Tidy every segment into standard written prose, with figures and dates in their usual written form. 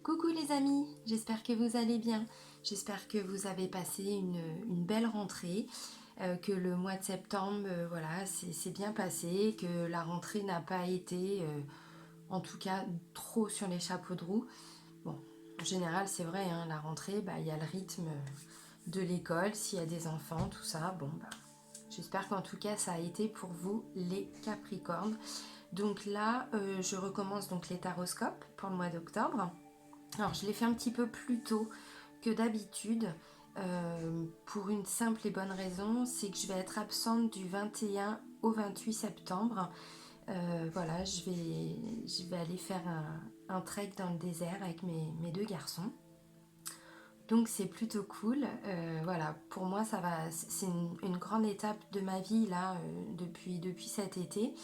Coucou les amis, j'espère que vous allez bien. J'espère que vous avez passé une belle rentrée, que le mois de septembre, voilà, c'est bien passé, que la rentrée n'a pas été, en tout cas, trop sur les chapeaux de roue. Bon, en général, c'est vrai, hein, la rentrée, bah, il y a le rythme de l'école, s'il y a des enfants, tout ça. Bon, bah, j'espère qu'en tout cas, ça a été pour vous les Capricornes. Donc là, je recommence donc les taroscopes pour le mois d'octobre. Alors, je l'ai fait un petit peu plus tôt que d'habitude pour une simple et bonne raison, c'est que je vais être absente du 21 au 28 septembre. Voilà, je vais aller faire un trek dans le désert avec mes deux garçons. Donc c'est plutôt cool. Voilà, pour moi ça va, c'est une grande étape de ma vie là depuis cet été.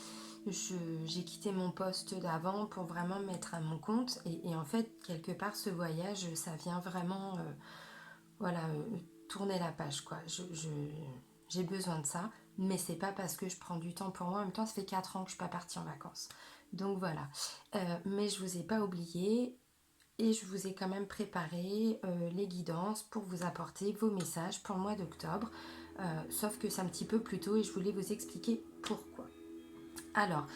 J'ai quitté mon poste d'avant pour vraiment me mettre à mon compte et en fait quelque part ce voyage ça vient vraiment voilà tourner la page quoi. J'ai besoin de ça, mais c'est pas parce que je prends du temps pour moi. En même temps ça fait 4 ans que je suis pas partie en vacances. Donc voilà. Mais je vous ai pas oublié et je vous ai quand même préparé les guidances pour vous apporter vos messages pour le mois d'octobre. Sauf que c'est un petit peu plus tôt et je voulais vous expliquer pourquoi. Alors,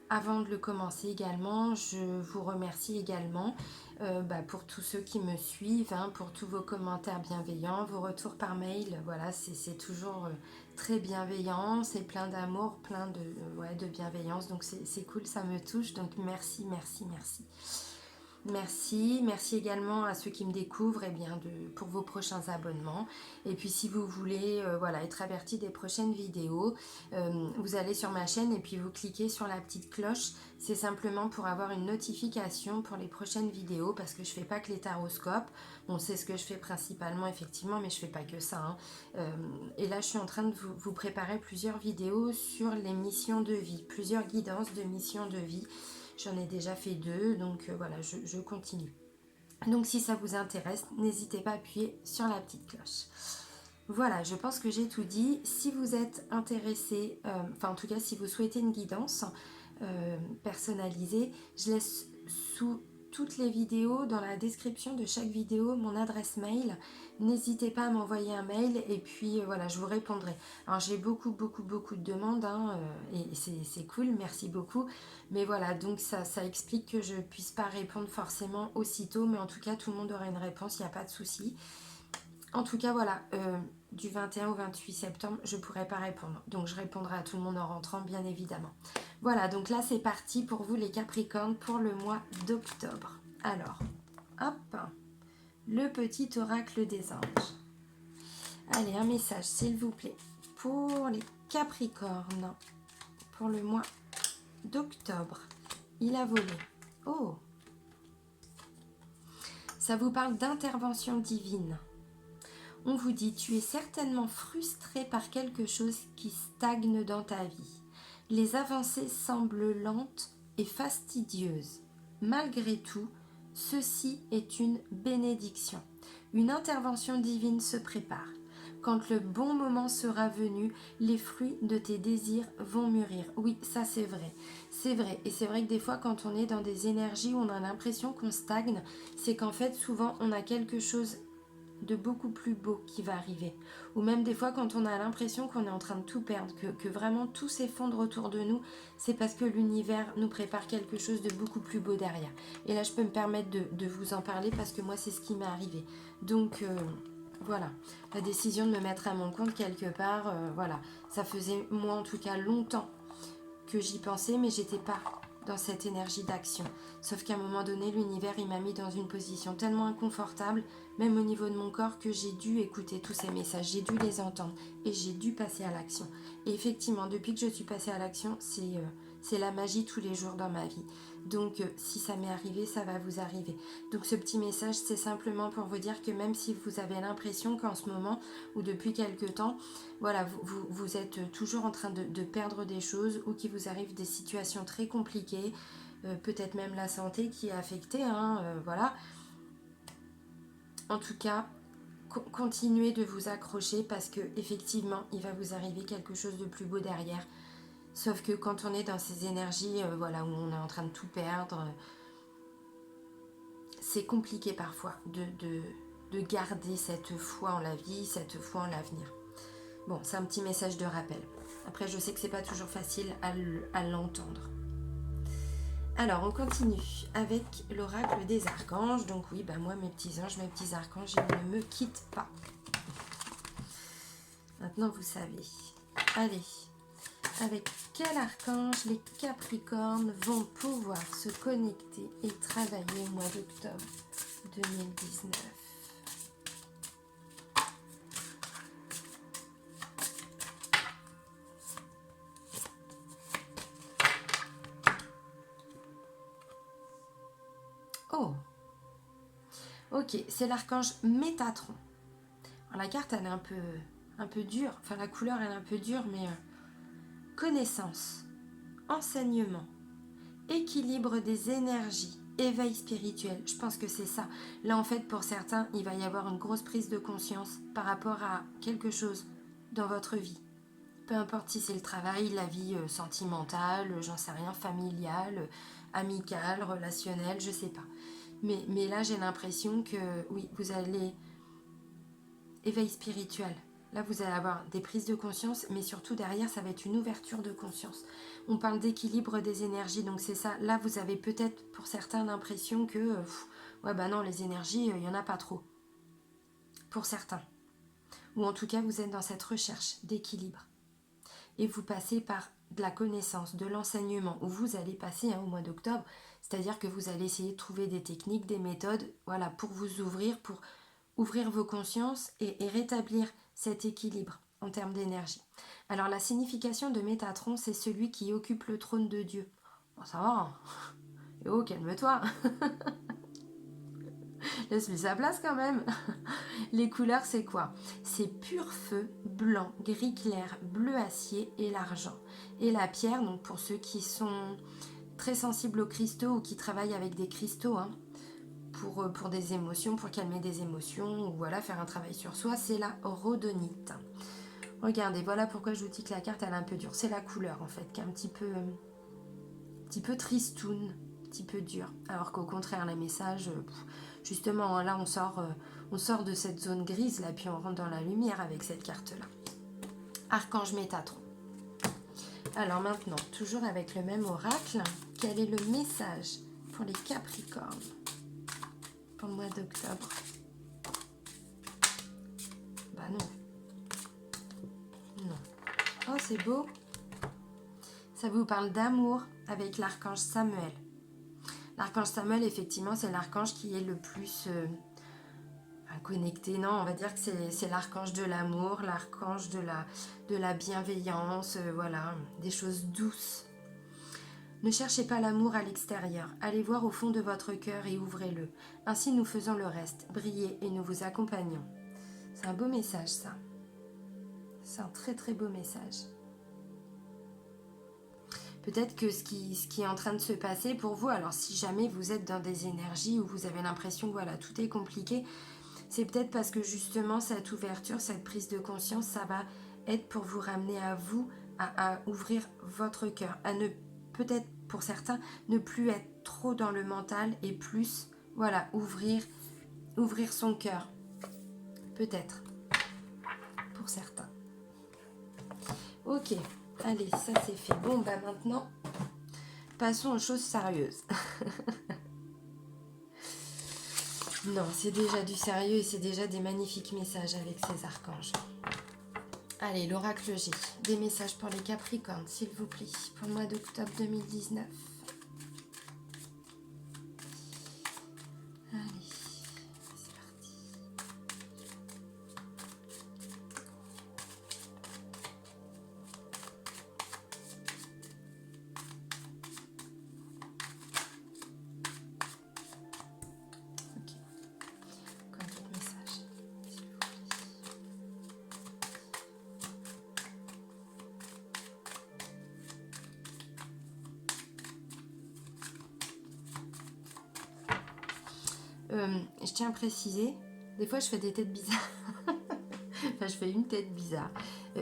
avant de le commencer également, je vous remercie également pour tous ceux qui me suivent, hein, pour tous vos commentaires bienveillants, vos retours par mail. Voilà, c'est toujours très bienveillant, c'est plein d'amour, plein ouais, de bienveillance. Donc c'est cool, ça me touche. Donc merci, merci, merci. Merci également à ceux qui me découvrent pour vos prochains abonnements. Et puis si vous voulez voilà, être averti des prochaines vidéos, vous allez sur ma chaîne et puis vous cliquez sur la petite cloche. C'est simplement pour avoir une notification pour les prochaines vidéos parce que je fais pas que les taroscopes. Bon, c'est ce que je fais principalement effectivement, mais je fais pas que ça. Hein. Et là, je suis en train de vous préparer plusieurs vidéos sur les missions de vie, plusieurs guidances de missions de vie. J'en ai déjà fait 2, donc voilà, je continue. Donc si ça vous intéresse, n'hésitez pas à appuyer sur la petite cloche. Voilà, je pense que j'ai tout dit. Si vous êtes intéressé, en tout cas si vous souhaitez une guidance personnalisée, je laisse sous toutes les vidéos, dans la description de chaque vidéo, mon adresse mail. N'hésitez pas à m'envoyer un mail et puis voilà, je vous répondrai. Alors j'ai beaucoup de demandes hein, et c'est cool, merci beaucoup. Mais voilà, donc ça explique que je ne puisse pas répondre forcément aussitôt, mais en tout cas tout le monde aura une réponse, il n'y a pas de souci. En tout cas, voilà, du 21 au 28 septembre, je ne pourrai pas répondre. Donc, je répondrai à tout le monde en rentrant, bien évidemment. Voilà, donc là, c'est parti pour vous, les Capricornes, pour le mois d'octobre. Alors, hop, le petit oracle des anges. Allez, un message, s'il vous plaît, pour les Capricornes, pour le mois d'octobre. Il a volé. Oh! Ça vous parle d'intervention divine. On vous dit, tu es certainement frustré par quelque chose qui stagne dans ta vie. Les avancées semblent lentes et fastidieuses. Malgré tout, ceci est une bénédiction. Une intervention divine se prépare. Quand le bon moment sera venu, les fruits de tes désirs vont mûrir. Oui, ça c'est vrai. C'est vrai. Et c'est vrai que des fois, quand on est dans des énergies où on a l'impression qu'on stagne, c'est qu'en fait, souvent, on a quelque chose de beaucoup plus beau qui va arriver. Ou même des fois quand on a l'impression qu'on est en train de tout perdre, que vraiment tout s'effondre autour de nous, c'est parce que l'univers nous prépare quelque chose de beaucoup plus beau derrière. Et là je peux me permettre de vous en parler parce que moi c'est ce qui m'est arrivé. Donc voilà, la décision de me mettre à mon compte quelque part, voilà, ça faisait moi en tout cas longtemps que j'y pensais, mais j'étais pas dans cette énergie d'action. Sauf qu'à un moment donné, l'univers, il m'a mis dans une position tellement inconfortable, même au niveau de mon corps, que j'ai dû écouter tous ces messages, j'ai dû les entendre et j'ai dû passer à l'action. Et effectivement, depuis que je suis passée à l'action, c'est la magie tous les jours dans ma vie. Donc, si ça m'est arrivé, ça va vous arriver. Donc, ce petit message, c'est simplement pour vous dire que même si vous avez l'impression qu'en ce moment, ou depuis quelque temps, voilà, vous êtes toujours en train de perdre des choses ou qu'il vous arrive des situations très compliquées, peut-être même la santé qui est affectée, hein, voilà. En tout cas, continuez de vous accrocher parce que effectivement, il va vous arriver quelque chose de plus beau derrière. Sauf que quand on est dans ces énergies, voilà, où on est en train de tout perdre, c'est compliqué parfois de garder cette foi en la vie, cette foi en l'avenir. Bon, c'est un petit message de rappel. Après, je sais que c'est pas toujours facile à l'entendre. Alors, on continue avec l'oracle des archanges. Donc oui, moi, mes petits anges, mes petits archanges, ils ne me quittent pas. Maintenant, vous savez. Allez, avec quel archange les Capricornes vont pouvoir se connecter et travailler au mois d'octobre 2019? Oh, ok, c'est l'archange Métatron. Alors, la carte, elle est un peu dure. Enfin, la couleur, elle est un peu dure, mais connaissance, enseignement, équilibre des énergies, éveil spirituel. Je pense que c'est ça. Là, en fait, pour certains, il va y avoir une grosse prise de conscience par rapport à quelque chose dans votre vie. Peu importe si c'est le travail, la vie sentimentale, j'en sais rien, familiale, amicale, relationnelle, je sais pas. Mais là, j'ai l'impression que, oui, vous allez... Éveil spirituel. Là, vous allez avoir des prises de conscience, mais surtout derrière, ça va être une ouverture de conscience. On parle d'équilibre des énergies, donc c'est ça. Là, vous avez peut-être, pour certains, l'impression que, non, les énergies, il n'y en a pas trop. Pour certains. Ou en tout cas, vous êtes dans cette recherche d'équilibre. Et vous passez par de la connaissance, de l'enseignement, où vous allez passer au mois d'octobre. C'est-à-dire que vous allez essayer de trouver des techniques, des méthodes, voilà, pour vous ouvrir, pour ouvrir vos consciences et rétablir cet équilibre en termes d'énergie. Alors la signification de Métatron, c'est celui qui occupe le trône de Dieu. Bon, ça va, hein. Oh, calme-toi. Laisse-lui sa place quand même. Les couleurs, c'est quoi? C'est pur feu, blanc, gris clair, bleu acier et l'argent. Et la pierre, donc pour ceux qui sont très sensibles aux cristaux ou qui travaillent avec des cristaux, pour des émotions, pour calmer des émotions, ou voilà, faire un travail sur soi, c'est la rhodonite. Regardez, voilà pourquoi je vous dis que la carte elle est un peu dure. C'est la couleur en fait, qui est un petit peu tristoun, un petit peu dur. Alors qu'au contraire, les messages, justement, là on sort de cette zone grise, là, puis on rentre dans la lumière avec cette carte-là. Archange Métatron. Alors maintenant, toujours avec le même oracle, quel est le message pour les Capricornes pour le mois d'octobre? Bah non. Non. Oh, c'est beau. Ça vous parle d'amour avec l'archange Samuel. L'archange Samuel, effectivement, c'est l'archange qui est le plus connecté. Non, on va dire que c'est l'archange de l'amour, l'archange de la bienveillance, voilà, des choses douces. Ne cherchez pas l'amour à l'extérieur. Allez voir au fond de votre cœur et ouvrez-le. Ainsi, nous faisons le reste. Brillez et nous vous accompagnons. C'est un beau message, ça. C'est un très très beau message. Peut-être que ce qui est en train de se passer pour vous, alors si jamais vous êtes dans des énergies où vous avez l'impression que voilà, tout est compliqué, c'est peut-être parce que justement cette ouverture, cette prise de conscience, ça va être pour vous ramener à vous, à ouvrir votre cœur, à ne peut-être pour certains ne plus être trop dans le mental et plus voilà, ouvrir son cœur. Peut-être pour certains. Ok, allez, ça c'est fait. Bon, maintenant, passons aux choses sérieuses. Non, c'est déjà du sérieux et c'est déjà des magnifiques messages avec ces archanges. Allez, l'oracle G. Des messages pour les Capricornes, s'il vous plaît, pour le mois d'octobre 2019. Allez, c'est parti. Ok. Encore d'autres messages, s'il vous plaît. Je tiens à préciser, des fois je fais des têtes bizarres. Enfin, je fais une tête bizarre.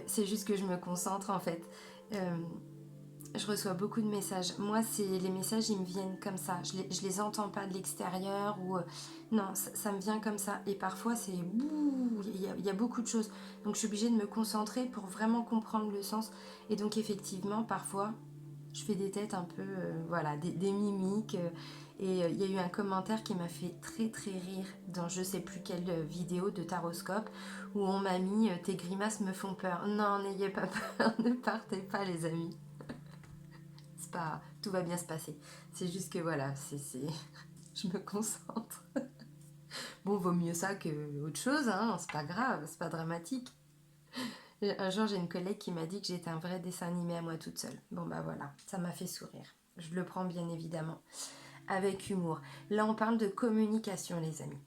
C'est juste que je me concentre en fait. Je reçois beaucoup de messages. Moi, les messages, ils me viennent comme ça. Je les entends pas de l'extérieur ou non, ça me vient comme ça. Et parfois, c'est bouh, il y a beaucoup de choses. Donc, je suis obligée de me concentrer pour vraiment comprendre le sens. Et donc, effectivement, parfois, je fais des têtes un peu, voilà, des mimiques. Et il y a eu un commentaire qui m'a fait très très rire dans je sais plus quelle vidéo de Taroscope où on m'a mis tes grimaces me font peur. Non, n'ayez pas peur, ne partez pas, les amis. C'est pas, tout va bien se passer. C'est juste que voilà, je me concentre. Bon, vaut mieux ça que autre chose, hein. C'est pas grave, c'est pas dramatique. Un jour, j'ai une collègue qui m'a dit que j'étais un vrai dessin animé à moi toute seule. Bon, bah voilà, ça m'a fait sourire. Je le prends bien évidemment avec humour. Là, on parle de communication, les amis.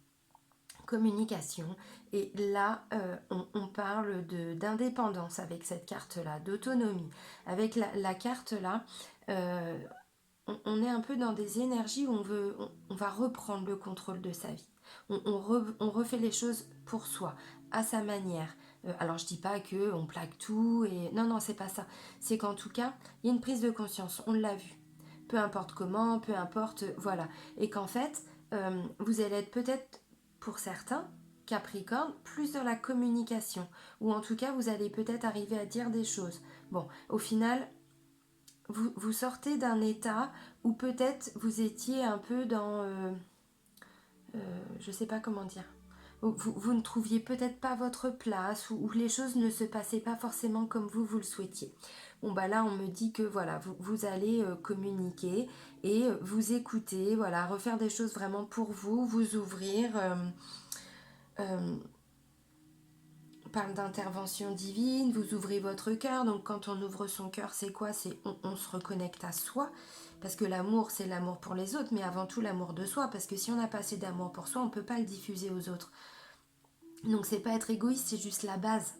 Communication. Et là, on parle d'indépendance avec cette carte-là, d'autonomie. Avec la carte-là, euh, on est un peu dans des énergies où on va reprendre le contrôle de sa vie. On refait les choses pour soi, à sa manière. Alors je dis pas que on plaque tout et non non c'est pas ça. C'est qu'en tout cas il y a une prise de conscience. On l'a vu. Peu importe comment, peu importe voilà. Et qu'en fait vous allez être peut-être pour certains Capricorne plus dans la communication ou en tout cas vous allez peut-être arriver à dire des choses. Bon au final vous sortez d'un état où peut-être vous étiez un peu dans, je sais pas comment dire, vous ne trouviez peut-être pas votre place ou les choses ne se passaient pas forcément comme vous le souhaitiez. Bon bah là on me dit que voilà, vous allez communiquer et vous écouter, voilà, refaire des choses vraiment pour vous, vous ouvrir. Euh, parle d'intervention divine, vous ouvrez votre cœur. Donc quand on ouvre son cœur, c'est quoi? C'est on se reconnecte à soi. Parce que l'amour, c'est l'amour pour les autres, mais avant tout l'amour de soi. Parce que si on n'a pas assez d'amour pour soi, on ne peut pas le diffuser aux autres. Donc c'est pas être égoïste, c'est juste la base.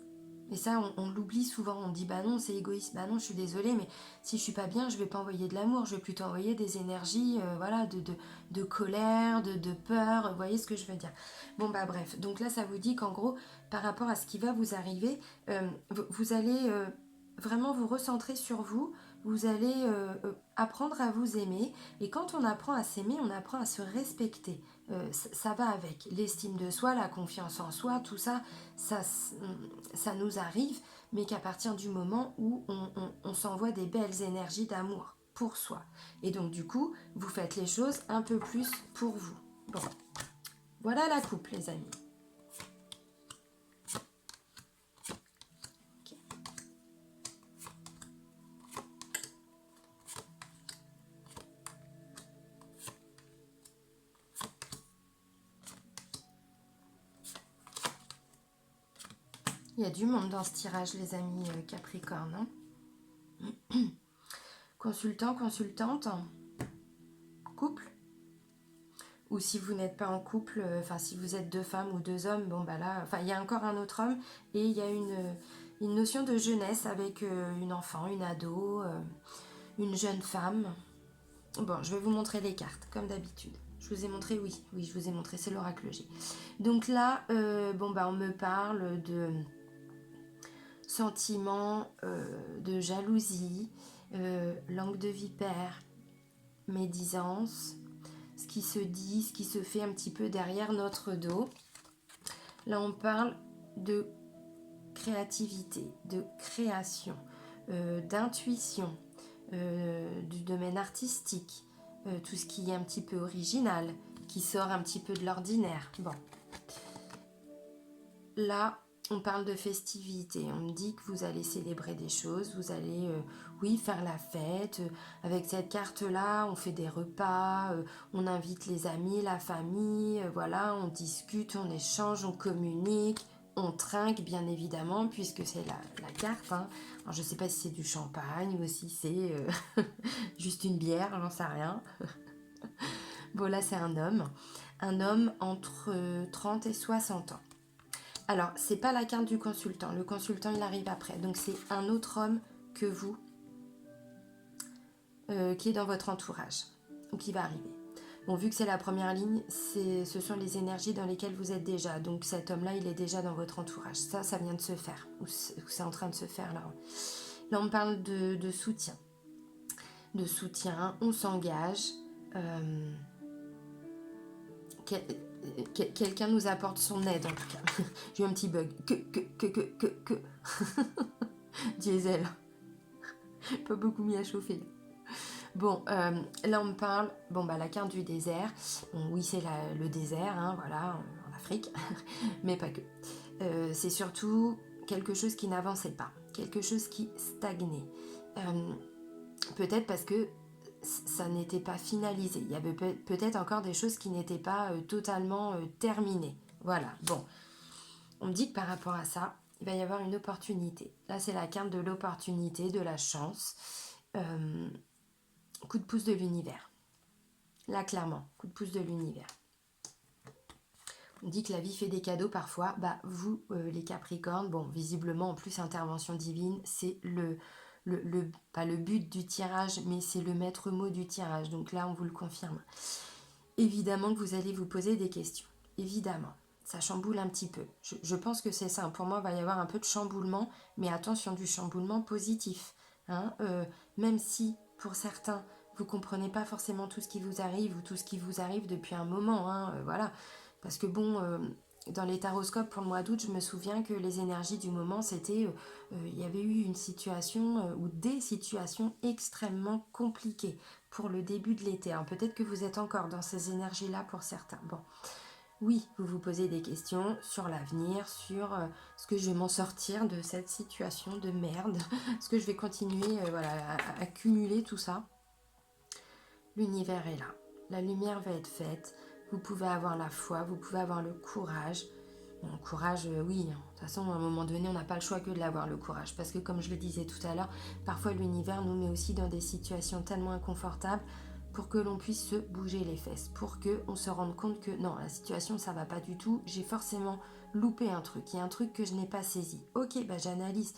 Et ça, on l'oublie souvent. On dit bah non, c'est égoïste. Bah non, je suis désolée, mais si je suis pas bien, je vais pas envoyer de l'amour. Je vais plutôt envoyer des énergies, voilà, de colère, de peur. Vous voyez ce que je veux dire? Bon bah bref. Donc là, ça vous dit qu'en gros, par rapport à ce qui va vous arriver, vous allez vraiment vous recentrer sur vous. Vous allez apprendre à vous aimer. Et quand on apprend à s'aimer, on apprend à se respecter. Ça va avec l'estime de soi, la confiance en soi, tout ça, ça nous arrive, mais qu'à partir du moment où on s'envoie des belles énergies d'amour pour soi. Et donc du coup, vous faites les choses un peu plus pour vous. Bon, voilà la coupe, les amis. Okay. Il y a du monde dans ce tirage, les amis Capricorne. Hein. Consultant, consultante, couple. Ou si vous n'êtes pas en couple, enfin si vous êtes deux femmes ou deux hommes, bon bah là, enfin il y a encore un autre homme et il y a une notion de jeunesse avec une enfant, une ado, une jeune femme. Bon, je vais vous montrer les cartes comme d'habitude. Je vous ai montré, oui, je vous ai montré, c'est l'oracle G. Donc là, bon bah on me parle de sentiments, de jalousie, langue de vipère, médisance, ce qui se dit, ce qui se fait un petit peu derrière notre dos. Là, on parle de créativité, de création, d'intuition, du domaine artistique, tout ce qui est un petit peu original, qui sort un petit peu de l'ordinaire. Bon. Là, on parle de festivité. On me dit que vous allez célébrer des choses, vous allez, oui, faire la fête. Avec cette carte-là, on fait des repas, on invite les amis, la famille, voilà, on discute, on échange, on communique, on trinque, bien évidemment, puisque c'est la carte. Hein. Alors, je ne sais pas si c'est du champagne ou si c'est juste une bière, j'en sais rien. Bon, là, c'est un homme entre 30 et 60 ans. Alors, c'est pas la carte du consultant. Le consultant, il arrive après. Donc, c'est un autre homme que vous qui est dans votre entourage ou qui va arriver. Bon, vu que c'est la première ligne, ce sont les énergies dans lesquelles vous êtes déjà. Donc, cet homme-là, il est déjà dans votre entourage. Ça vient de se faire. Ou c'est en train de se faire, là. Là, on parle de soutien. de soutien, on s'engage. Quelqu'un nous apporte son aide en tout cas. J'ai eu un petit bug. Que. Diesel. Pas beaucoup mis à chauffer. Bon, là on me parle, la carte du désert. Bon, oui, c'est le désert, hein, voilà, en Afrique, mais pas que. C'est surtout quelque chose qui n'avançait pas, quelque chose qui stagnait. Peut-être parce que ça n'était pas finalisé. Il y avait peut-être encore des choses qui n'étaient pas totalement terminées. Voilà, bon. On me dit que par rapport à ça, il va y avoir une opportunité. Là, c'est la carte de l'opportunité, de la chance. Coup de pouce de l'univers. Là, clairement, coup de pouce de l'univers. On dit que la vie fait des cadeaux parfois. Vous, les Capricornes, visiblement, en plus, intervention divine, c'est pas le but du tirage, mais c'est le maître mot du tirage. Donc là, on vous le confirme. Évidemment que vous allez vous poser des questions. Évidemment. Ça chamboule un petit peu. Je pense que c'est ça. Pour moi, il va y avoir un peu de chamboulement, mais attention, du chamboulement positif. Hein, même si, pour certains, vous ne comprenez pas forcément tout ce qui vous arrive ou tout ce qui vous arrive depuis un moment. Voilà. Parce que dans les taroscopes pour le mois d'août, je me souviens que les énergies du moment, c'était... il y avait eu une situation ou des situations extrêmement compliquées pour le début de l'été. Alors peut-être que vous êtes encore dans ces énergies-là pour certains. Bon, oui, vous vous posez des questions sur l'avenir, sur ce que je vais m'en sortir de cette situation de merde, est-ce que je vais continuer à cumuler tout ça. L'univers est là, la lumière va être faite, vous pouvez avoir la foi, vous pouvez avoir le courage. Bon, courage, oui, de toute façon, à un moment donné, on n'a pas le choix que de l'avoir, le courage. Parce que, comme je le disais tout à l'heure, parfois l'univers nous met aussi dans des situations tellement inconfortables pour que l'on puisse se bouger les fesses, pour qu'on se rende compte que non, la situation, ça va pas du tout, j'ai forcément loupé un truc, il y a un truc que je n'ai pas saisi. Ok, j'analyse.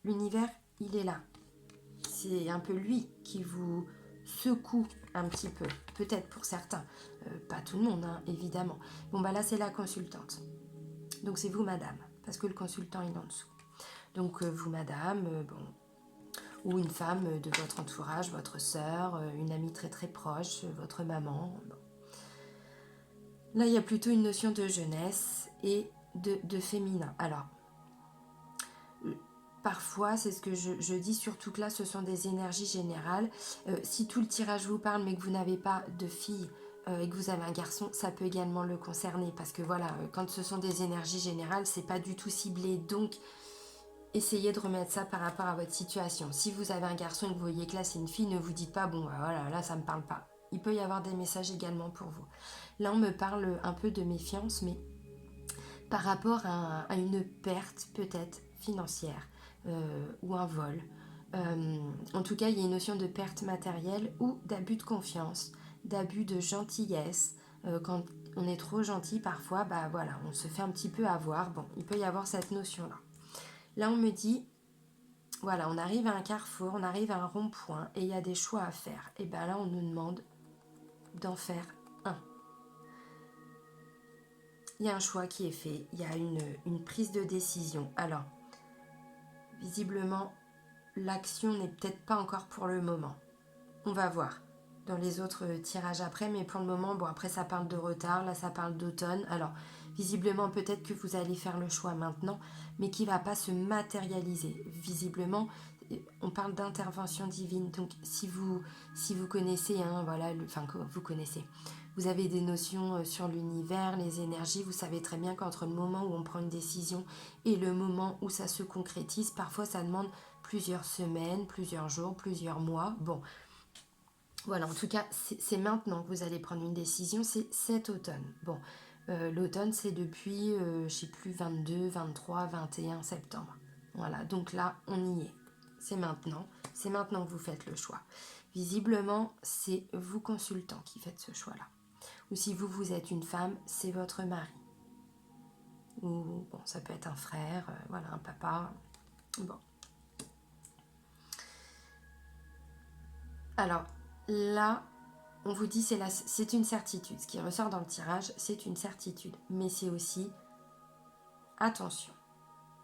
L'univers, il est là. C'est un peu lui qui vous secoue un petit peu, peut-être pour certains, pas tout le monde, hein, évidemment. Là, c'est la consultante. Donc c'est vous, madame, parce que le consultant est en dessous. Donc vous, madame, ou une femme de votre entourage, votre sœur, une amie très très proche, votre maman. Bon. Là, il y a plutôt une notion de jeunesse et de féminin. Alors, parfois, c'est ce que je dis, surtout que là, ce sont des énergies générales. Si tout le tirage vous parle, mais que vous n'avez pas de fille et que vous avez un garçon, ça peut également le concerner. Parce que voilà, quand ce sont des énergies générales, c'est pas du tout ciblé. Donc, essayez de remettre ça par rapport à votre situation. Si vous avez un garçon et que vous voyez que là, c'est une fille, ne vous dites pas, voilà, là, ça me parle pas. Il peut y avoir des messages également pour vous. Là, on me parle un peu de méfiance, mais par rapport à une perte, peut-être, financière. Ou un vol. En tout cas, il y a une notion de perte matérielle ou d'abus de confiance, d'abus de gentillesse. Quand on est trop gentil, parfois, on se fait un petit peu avoir. Bon, il peut y avoir cette notion-là. Là, on me dit, voilà, on arrive à un carrefour, on arrive à un rond-point et il y a des choix à faire. Et là, on nous demande d'en faire un. Il y a un choix qui est fait, il y a une prise de décision. Alors, visiblement, l'action n'est peut-être pas encore pour le moment. On va voir dans les autres tirages après, mais pour le moment, après ça parle de retard, là ça parle d'automne. Alors, visiblement, peut-être que vous allez faire le choix maintenant, mais qui ne va pas se matérialiser. Visiblement, on parle d'intervention divine. Donc, si vous connaissez, vous connaissez, vous avez des notions sur l'univers, les énergies, vous savez très bien qu'entre le moment où on prend une décision et le moment où ça se concrétise, parfois ça demande plusieurs semaines, plusieurs jours, plusieurs mois. Bon, voilà, en tout cas, c'est maintenant que vous allez prendre une décision, c'est cet automne. Bon, l'automne, c'est depuis, 22, 23, 21 septembre. Voilà, donc là, on y est. C'est maintenant que vous faites le choix. Visiblement, c'est vous, consultant, qui faites ce choix-là. Ou si vous êtes une femme, c'est votre mari. Ou, ça peut être un frère, un papa. Bon. Alors, là, on vous dit c'est une certitude. Ce qui ressort dans le tirage, c'est une certitude. Mais c'est aussi, attention.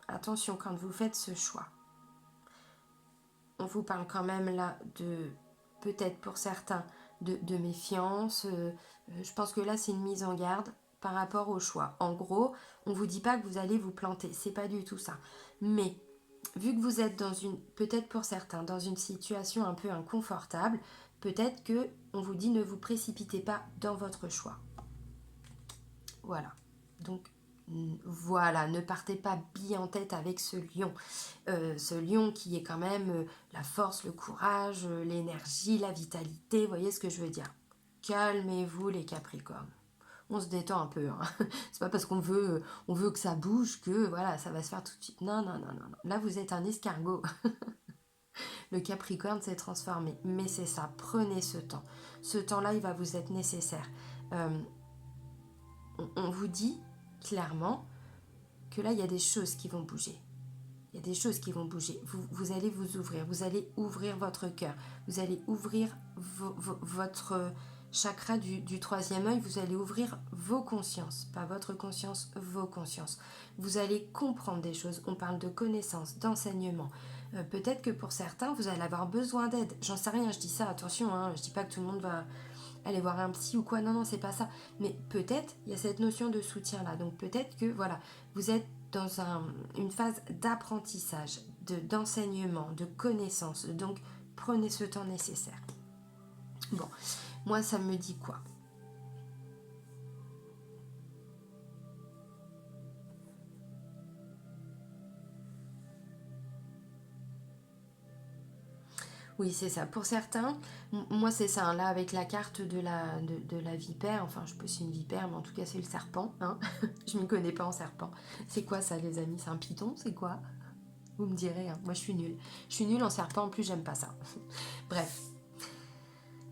Attention quand vous faites ce choix. On vous parle quand même là peut-être pour certains de méfiance. Je pense que là, c'est une mise en garde par rapport au choix. En gros, on ne vous dit pas que vous allez vous planter, c'est pas du tout ça. Mais vu que vous êtes dans une, peut-être pour certains, dans une situation un peu inconfortable, peut-être que on vous dit ne vous précipitez pas dans votre choix. Voilà. Donc voilà, ne partez pas bien en tête avec ce lion. Ce lion qui est quand même la force, le courage, l'énergie, la vitalité, vous voyez ce que je veux dire. Calmez-vous les Capricornes. On se détend un peu. Hein. C'est pas parce on veut que ça bouge que voilà, ça va se faire tout de suite. Non, non, non, non. Là, vous êtes un escargot. Le Capricorne s'est transformé. Mais c'est ça, prenez ce temps. Ce temps-là, il va vous être nécessaire. On vous dit clairement que là, il y a des choses qui vont bouger. Il y a des choses qui vont bouger. Vous allez vous ouvrir. Vous allez ouvrir votre cœur. Vous allez ouvrir votre chakra du troisième œil. Vous allez ouvrir vos consciences. Pas votre conscience, vos consciences. Vous allez comprendre des choses. On parle de connaissances, d'enseignement. Peut-être que pour certains, vous allez avoir besoin d'aide. J'en sais rien, je dis ça, attention. Hein, je dis pas que tout le monde va aller voir un psy ou quoi. Non, non, c'est pas ça. Mais peut-être, il y a cette notion de soutien-là. Donc peut-être que, voilà, vous êtes dans une phase d'apprentissage, d'enseignement, de connaissance. Donc, prenez ce temps nécessaire. Bon, moi, ça me dit quoi? Oui, c'est ça. Pour certains, moi, c'est ça. Hein, là, avec la carte de la vipère, enfin, je sais pas si c'est une vipère, mais en tout cas, c'est le serpent. Hein. Je m'y connais pas en serpent. C'est quoi ça, les amis? C'est un python? C'est quoi? Vous me direz, hein. Moi je suis nulle. Je suis nulle en serpent, en plus j'aime pas ça. Bref,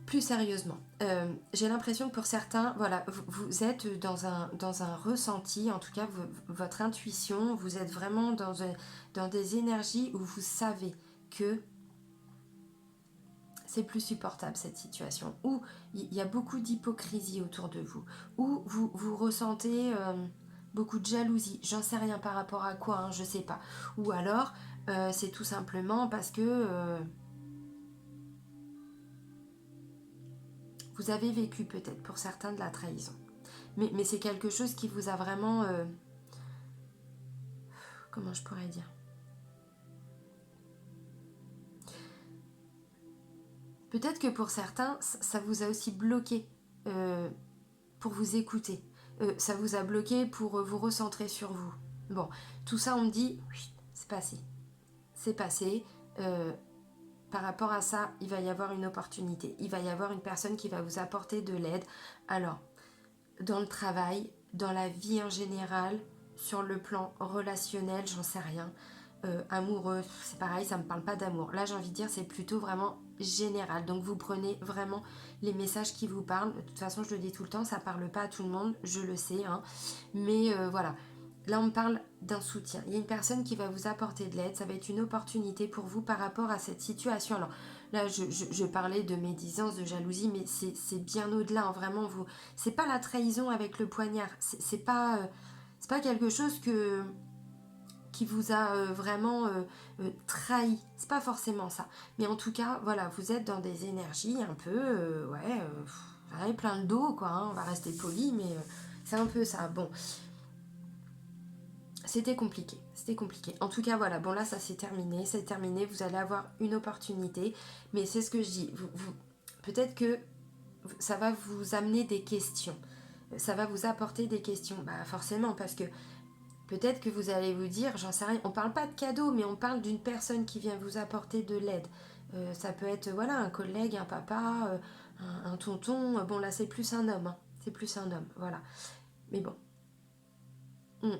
plus sérieusement, j'ai l'impression que pour certains, voilà, vous êtes dans un ressenti, en tout cas votre intuition, vous êtes vraiment dans des énergies où vous savez que c'est plus supportable cette situation, où il y a beaucoup d'hypocrisie autour de vous, où vous ressentez beaucoup de jalousie, j'en sais rien par rapport à quoi, hein, je sais pas. Ou alors, c'est tout simplement parce que vous avez vécu peut-être pour certains de la trahison. Mais c'est quelque chose qui vous a vraiment... comment je pourrais dire? Peut-être que pour certains, ça vous a aussi bloqué pour vous écouter. Ça vous a bloqué pour vous recentrer sur vous. Bon, tout ça, on me dit, oui, c'est passé. C'est passé. Par rapport à ça, il va y avoir une opportunité. Il va y avoir une personne qui va vous apporter de l'aide. Alors, dans le travail, dans la vie en général, sur le plan relationnel, j'en sais rien. Amoureux, c'est pareil, ça me parle pas d'amour. Là, j'ai envie de dire, c'est plutôt vraiment général. Donc, vous prenez vraiment les messages qui vous parlent. De toute façon, je le dis tout le temps, ça parle pas à tout le monde, je le sais. Hein. Mais voilà, là, on me parle d'un soutien. Il y a une personne qui va vous apporter de l'aide. Ça va être une opportunité pour vous par rapport à cette situation. Alors, là, je parlais de médisance, de jalousie, mais c'est bien au-delà. Hein, vraiment, c'est pas la trahison avec le poignard. C'est pas quelque chose qui vous a vraiment trahi. C'est pas forcément ça. Mais en tout cas, voilà, vous êtes dans des énergies un peu, vous avez plein le dos, quoi. Hein, on va rester poli, mais c'est un peu ça. Bon, c'était compliqué. C'était compliqué. En tout cas, voilà. Bon, là, ça s'est terminé. C'est terminé. Vous allez avoir une opportunité. Mais c'est ce que je dis. Peut-être que ça va vous amener des questions. Ça va vous apporter des questions. Bah, forcément, parce que peut-être que vous allez vous dire, j'en sais rien, on parle pas de cadeau, mais on parle d'une personne qui vient vous apporter de l'aide. Ça peut être voilà un collègue, un papa, un tonton. Bon là c'est plus un homme, hein. C'est plus un homme, voilà. Mais bon. Hmm.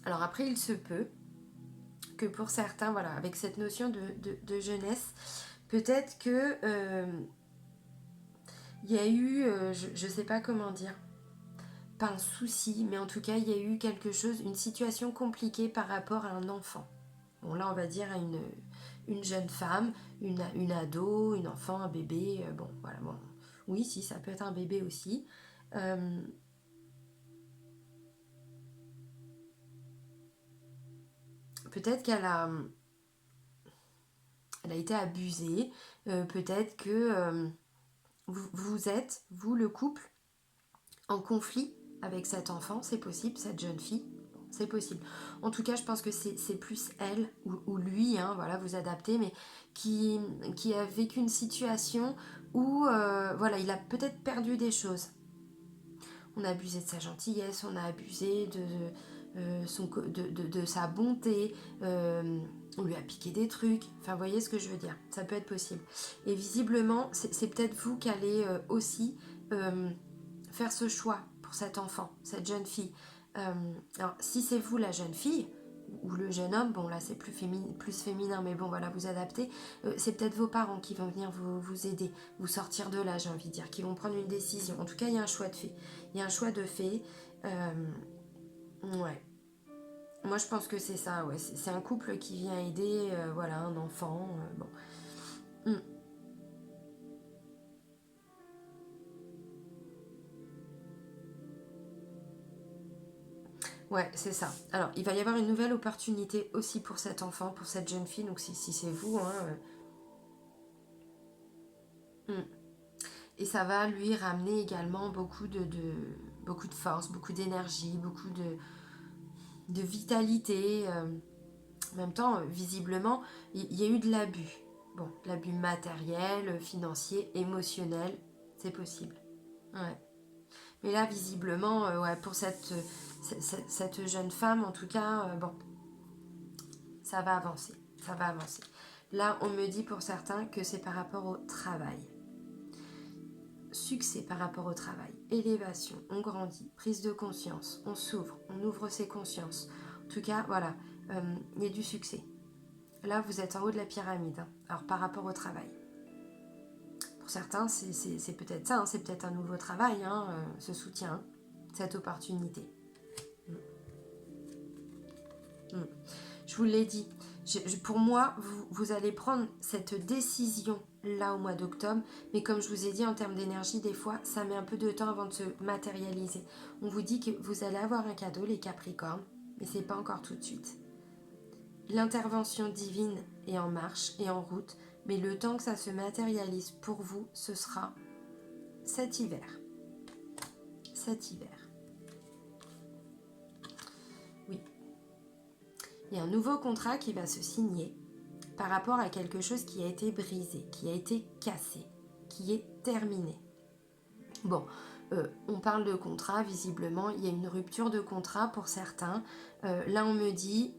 Alors après il se peut que pour certains, voilà, avec cette notion de jeunesse, peut-être que il y a eu, je sais pas comment dire, pas un souci, mais en tout cas il y a eu quelque chose, une situation compliquée par rapport à un enfant. Bon, là, on va dire à une jeune femme, une ado, une enfant, un bébé. Bon, voilà. Bon. Oui, si, ça peut être un bébé aussi. Euh, peut-être elle a été abusée, peut-être que vous êtes, vous le couple, en conflit avec cet enfant, c'est possible, cette jeune fille, c'est possible. En tout cas, je pense que c'est plus elle ou lui, hein, voilà, vous adaptez, mais qui a vécu une situation où voilà, il a peut-être perdu des choses. On a abusé de sa gentillesse, on a abusé de sa bonté, on lui a piqué des trucs, enfin vous voyez ce que je veux dire, ça peut être possible. Et visiblement, c'est peut-être vous qui allez aussi faire ce choix pour cet enfant, cette jeune fille. Alors si c'est vous la jeune fille, ou le jeune homme, bon là c'est plus féminin, mais bon voilà, vous adaptez, c'est peut-être vos parents qui vont venir vous aider, vous sortir de là, j'ai envie de dire, qui vont prendre une décision. En tout cas, il y a un choix de fait. Il y a un choix de fait. Ouais. Moi, je pense que c'est ça, ouais. C'est un couple qui vient aider, voilà, un enfant. Bon. Mm. Ouais, c'est ça. Alors, il va y avoir une nouvelle opportunité aussi pour cet enfant, pour cette jeune fille. Donc, si c'est vous, hein. Et ça va lui ramener également beaucoup de force, beaucoup d'énergie, beaucoup de vitalité. En même temps, visiblement, il y a eu de l'abus. Bon, l'abus matériel, financier, émotionnel, c'est possible. Ouais. Mais là, visiblement, ouais, pour cette jeune femme, en tout cas, bon, ça va avancer. Ça va avancer. Là, on me dit pour certains que c'est par rapport au travail. Succès par rapport au travail, élévation, on grandit, prise de conscience, on s'ouvre, on ouvre ses consciences. En tout cas, voilà, il y a du succès. Là, vous êtes en haut de la pyramide. Hein. Alors, par rapport au travail. Pour certains, c'est peut-être ça, hein, c'est peut-être un nouveau travail, hein, ce soutien, cette opportunité. Je vous l'ai dit, pour moi, vous allez prendre cette décision là au mois d'octobre, mais comme je vous ai dit, en termes d'énergie, des fois, ça met un peu de temps avant de se matérialiser. On vous dit que vous allez avoir un cadeau, les Capricornes, mais c'est pas encore tout de suite. L'intervention divine est en marche et en route, mais le temps que ça se matérialise pour vous, ce sera cet hiver. Cet hiver. Oui. Il y a un nouveau contrat qui va se signer par rapport à quelque chose qui a été brisé, qui a été cassé, qui est terminé. Bon, on parle de contrat, visiblement, il y a une rupture de contrat pour certains. Là, on me dit,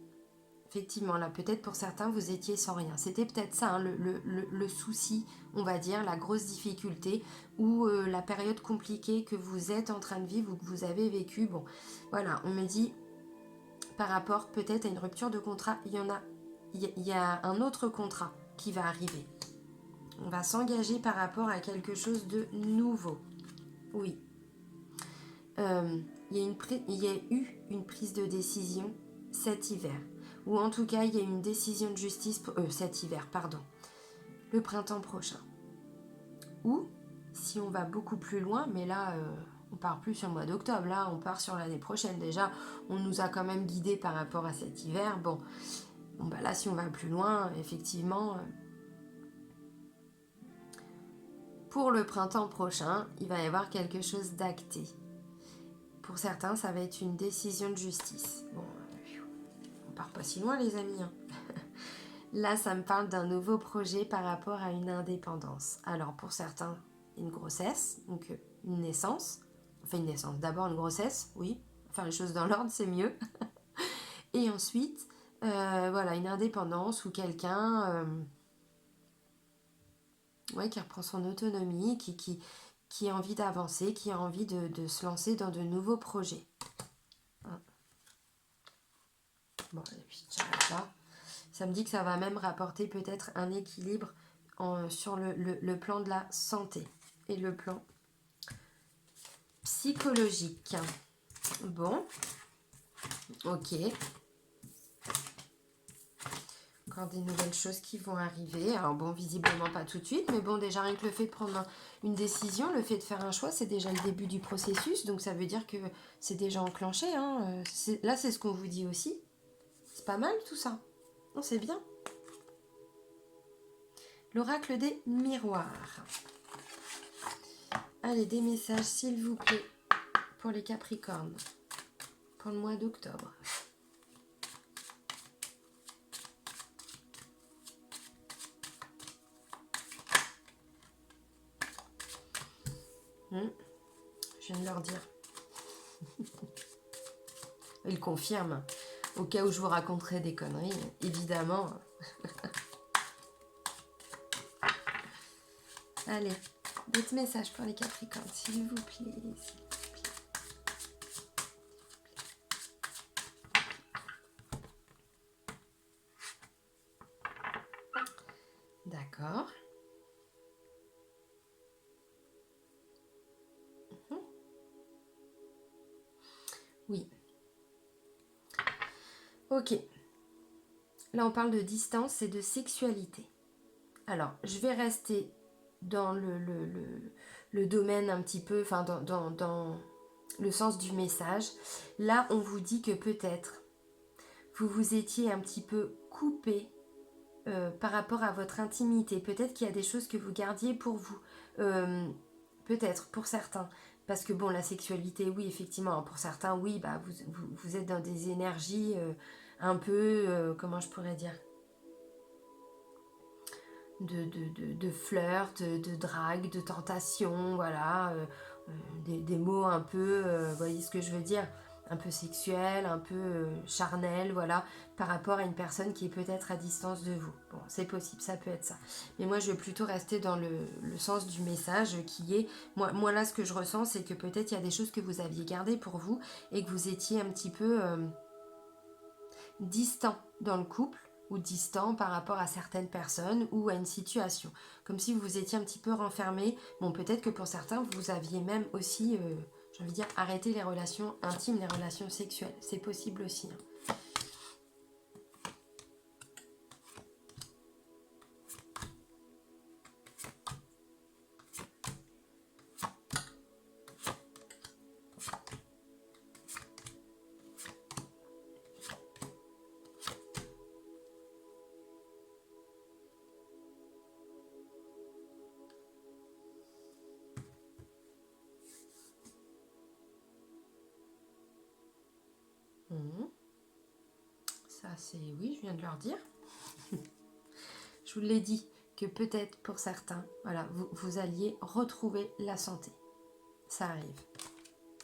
effectivement, là, peut-être pour certains, vous étiez sans rien. C'était peut-être ça, hein, le souci, on va dire, la grosse difficulté, ou la période compliquée que vous êtes en train de vivre ou que vous avez vécu. Bon, voilà, on me dit, par rapport peut-être à une rupture de contrat, il y a un autre contrat qui va arriver. On va s'engager par rapport à quelque chose de nouveau. Oui. Il y a eu une prise de décision cet hiver. Ou en tout cas, il y a une décision de justice cet hiver, pardon. Le printemps prochain. Ou, si on va beaucoup plus loin, mais là, on part plus sur le mois d'octobre, là, on part sur l'année prochaine. Déjà, on nous a quand même guidés par rapport à cet hiver. Bon bah là, si on va plus loin, effectivement, pour le printemps prochain, il va y avoir quelque chose d'acté. Pour certains, ça va être une décision de justice. Bon, on part pas si loin, les amis. Hein. Là, ça me parle d'un nouveau projet par rapport à une indépendance. Alors, pour certains, une grossesse, donc une naissance. Enfin, une naissance. D'abord, une grossesse, oui. Faire les choses dans l'ordre, c'est mieux. Et ensuite, voilà, une indépendance ou quelqu'un qui reprend son autonomie, qui a envie d'avancer, qui a envie de se lancer dans de nouveaux projets. Bon, et puis j'arrête là. Ça me dit que ça va même rapporter peut-être un équilibre sur le plan de la santé et le plan psychologique. Bon, ok. Encore des nouvelles choses qui vont arriver. Alors bon, visiblement pas tout de suite, mais bon, déjà rien que le fait de prendre une décision, le fait de faire un choix, c'est déjà le début du processus, donc ça veut dire que c'est déjà enclenché. Hein. Là, c'est ce qu'on vous dit aussi. C'est pas mal tout ça. Non, c'est bien. L'oracle des miroirs. Allez, des messages, s'il vous plaît, pour les Capricornes, pour le mois d'octobre. Je viens de leur dire. Ils confirment. Au cas où je vous raconterai des conneries, évidemment. Allez, d'autres messages pour les Capricornes, s'il vous plaît. D'accord. Oui. Ok. Là, on parle de distance et de sexualité. Alors, je vais rester dans le domaine un petit peu, enfin, dans le sens du message. Là, on vous dit que peut-être vous vous étiez un petit peu coupé par rapport à votre intimité. Peut-être qu'il y a des choses que vous gardiez pour vous. Peut-être, pour certains. Parce que bon, la sexualité, oui, effectivement, pour certains, oui, bah, vous êtes dans des énergies un peu, comment je pourrais dire, de flirt, de drague, de tentation, voilà, des mots un peu, vous voyez ce que je veux dire, un peu sexuel, un peu charnel, voilà, par rapport à une personne qui est peut-être à distance de vous. Bon, c'est possible, ça peut être ça. Mais moi, je vais plutôt rester dans le sens du message qui est, moi là, ce que je ressens, c'est que peut-être il y a des choses que vous aviez gardées pour vous et que vous étiez un petit peu distant dans le couple ou distant par rapport à certaines personnes ou à une situation. Comme si vous vous étiez un petit peu renfermé. Bon, peut-être que pour certains, vous aviez même aussi, j'ai envie de dire, arrêté les relations intimes, les relations sexuelles. C'est possible aussi. Ça, c'est... Oui, je viens de leur dire. Je vous l'ai dit que peut-être pour certains, voilà, vous alliez retrouver la santé. Ça arrive.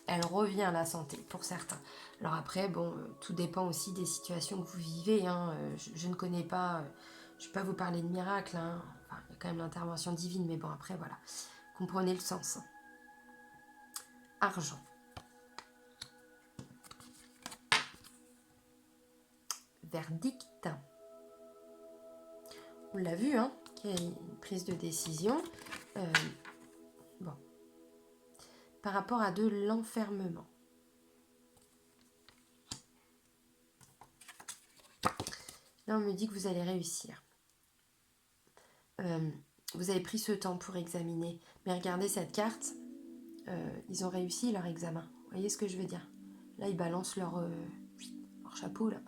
Elle revient la santé pour certains. Alors après, bon, tout dépend aussi des situations que vous vivez. Hein. Je ne connais pas, je ne vais pas vous parler de miracle. Hein. Enfin, il y a quand même l'intervention divine, mais bon, après, voilà. Comprenez le sens. Argent. Verdict. On l'a vu, hein, qu'il y a une prise de décision. Bon. Par rapport à de l'enfermement. Là, on me dit que vous allez réussir. Vous avez pris ce temps pour examiner. Mais regardez cette carte. Ils ont réussi leur examen. Vous voyez ce que je veux dire? Là, ils balancent leur chapeau, là.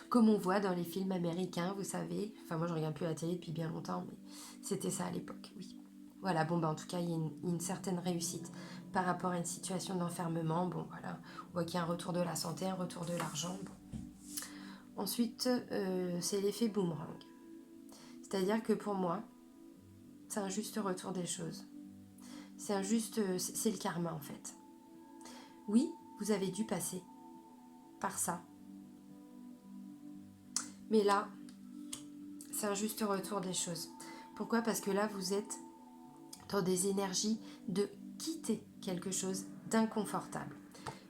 Comme on voit dans les films américains, vous savez. Enfin, moi, je regarde plus la télé depuis bien longtemps, mais c'était ça à l'époque, oui. Voilà, bon, ben, en tout cas, il y a une certaine réussite par rapport à une situation d'enfermement. Bon, voilà, on voit qu'il y a un retour de la santé, un retour de l'argent. Bon. Ensuite, c'est l'effet boomerang. C'est-à-dire que pour moi, c'est un juste retour des choses. C'est le karma, en fait. Oui, vous avez dû passer par ça. Mais là, c'est un juste retour des choses. Pourquoi? Parce que là, vous êtes dans des énergies de quitter quelque chose d'inconfortable.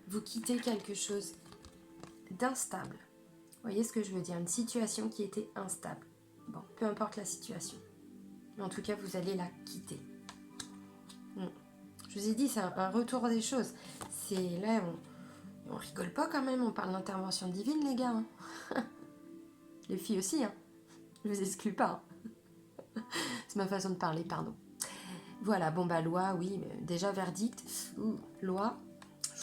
Vous quittez quelque chose d'instable. Vous voyez ce que je veux dire? Une situation qui était instable. Bon, peu importe la situation. Mais en tout cas, vous allez la quitter. Je vous ai dit, c'est un retour des choses. C'est là, on rigole pas quand même, on parle d'intervention divine, les gars. Hein. Les filles aussi, hein. Je vous exclue pas. Hein. C'est ma façon de parler, pardon. Voilà, bon bah loi, oui, déjà verdict. Loi,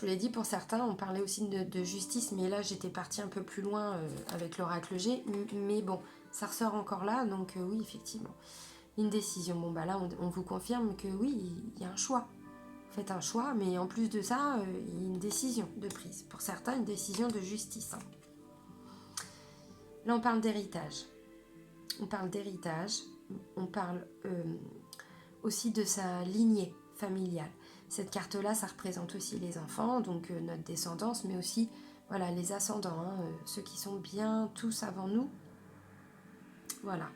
vous l'ai dit, pour certains, on parlait aussi de justice, mais là, j'étais partie un peu plus loin avec l'oracle G. Mais bon, ça ressort encore là, donc oui, effectivement. Une décision. Bon, bah là, on vous confirme que oui, il y a un choix. Faites un choix, mais en plus de ça, il y a une décision de prise. Pour certains, une décision de justice. Hein. Là, on parle d'héritage. On parle d'héritage. On parle aussi de sa lignée familiale. Cette carte-là, ça représente aussi les enfants, donc notre descendance, mais aussi voilà, les ascendants, hein, ceux qui sont bien tous avant nous. Voilà.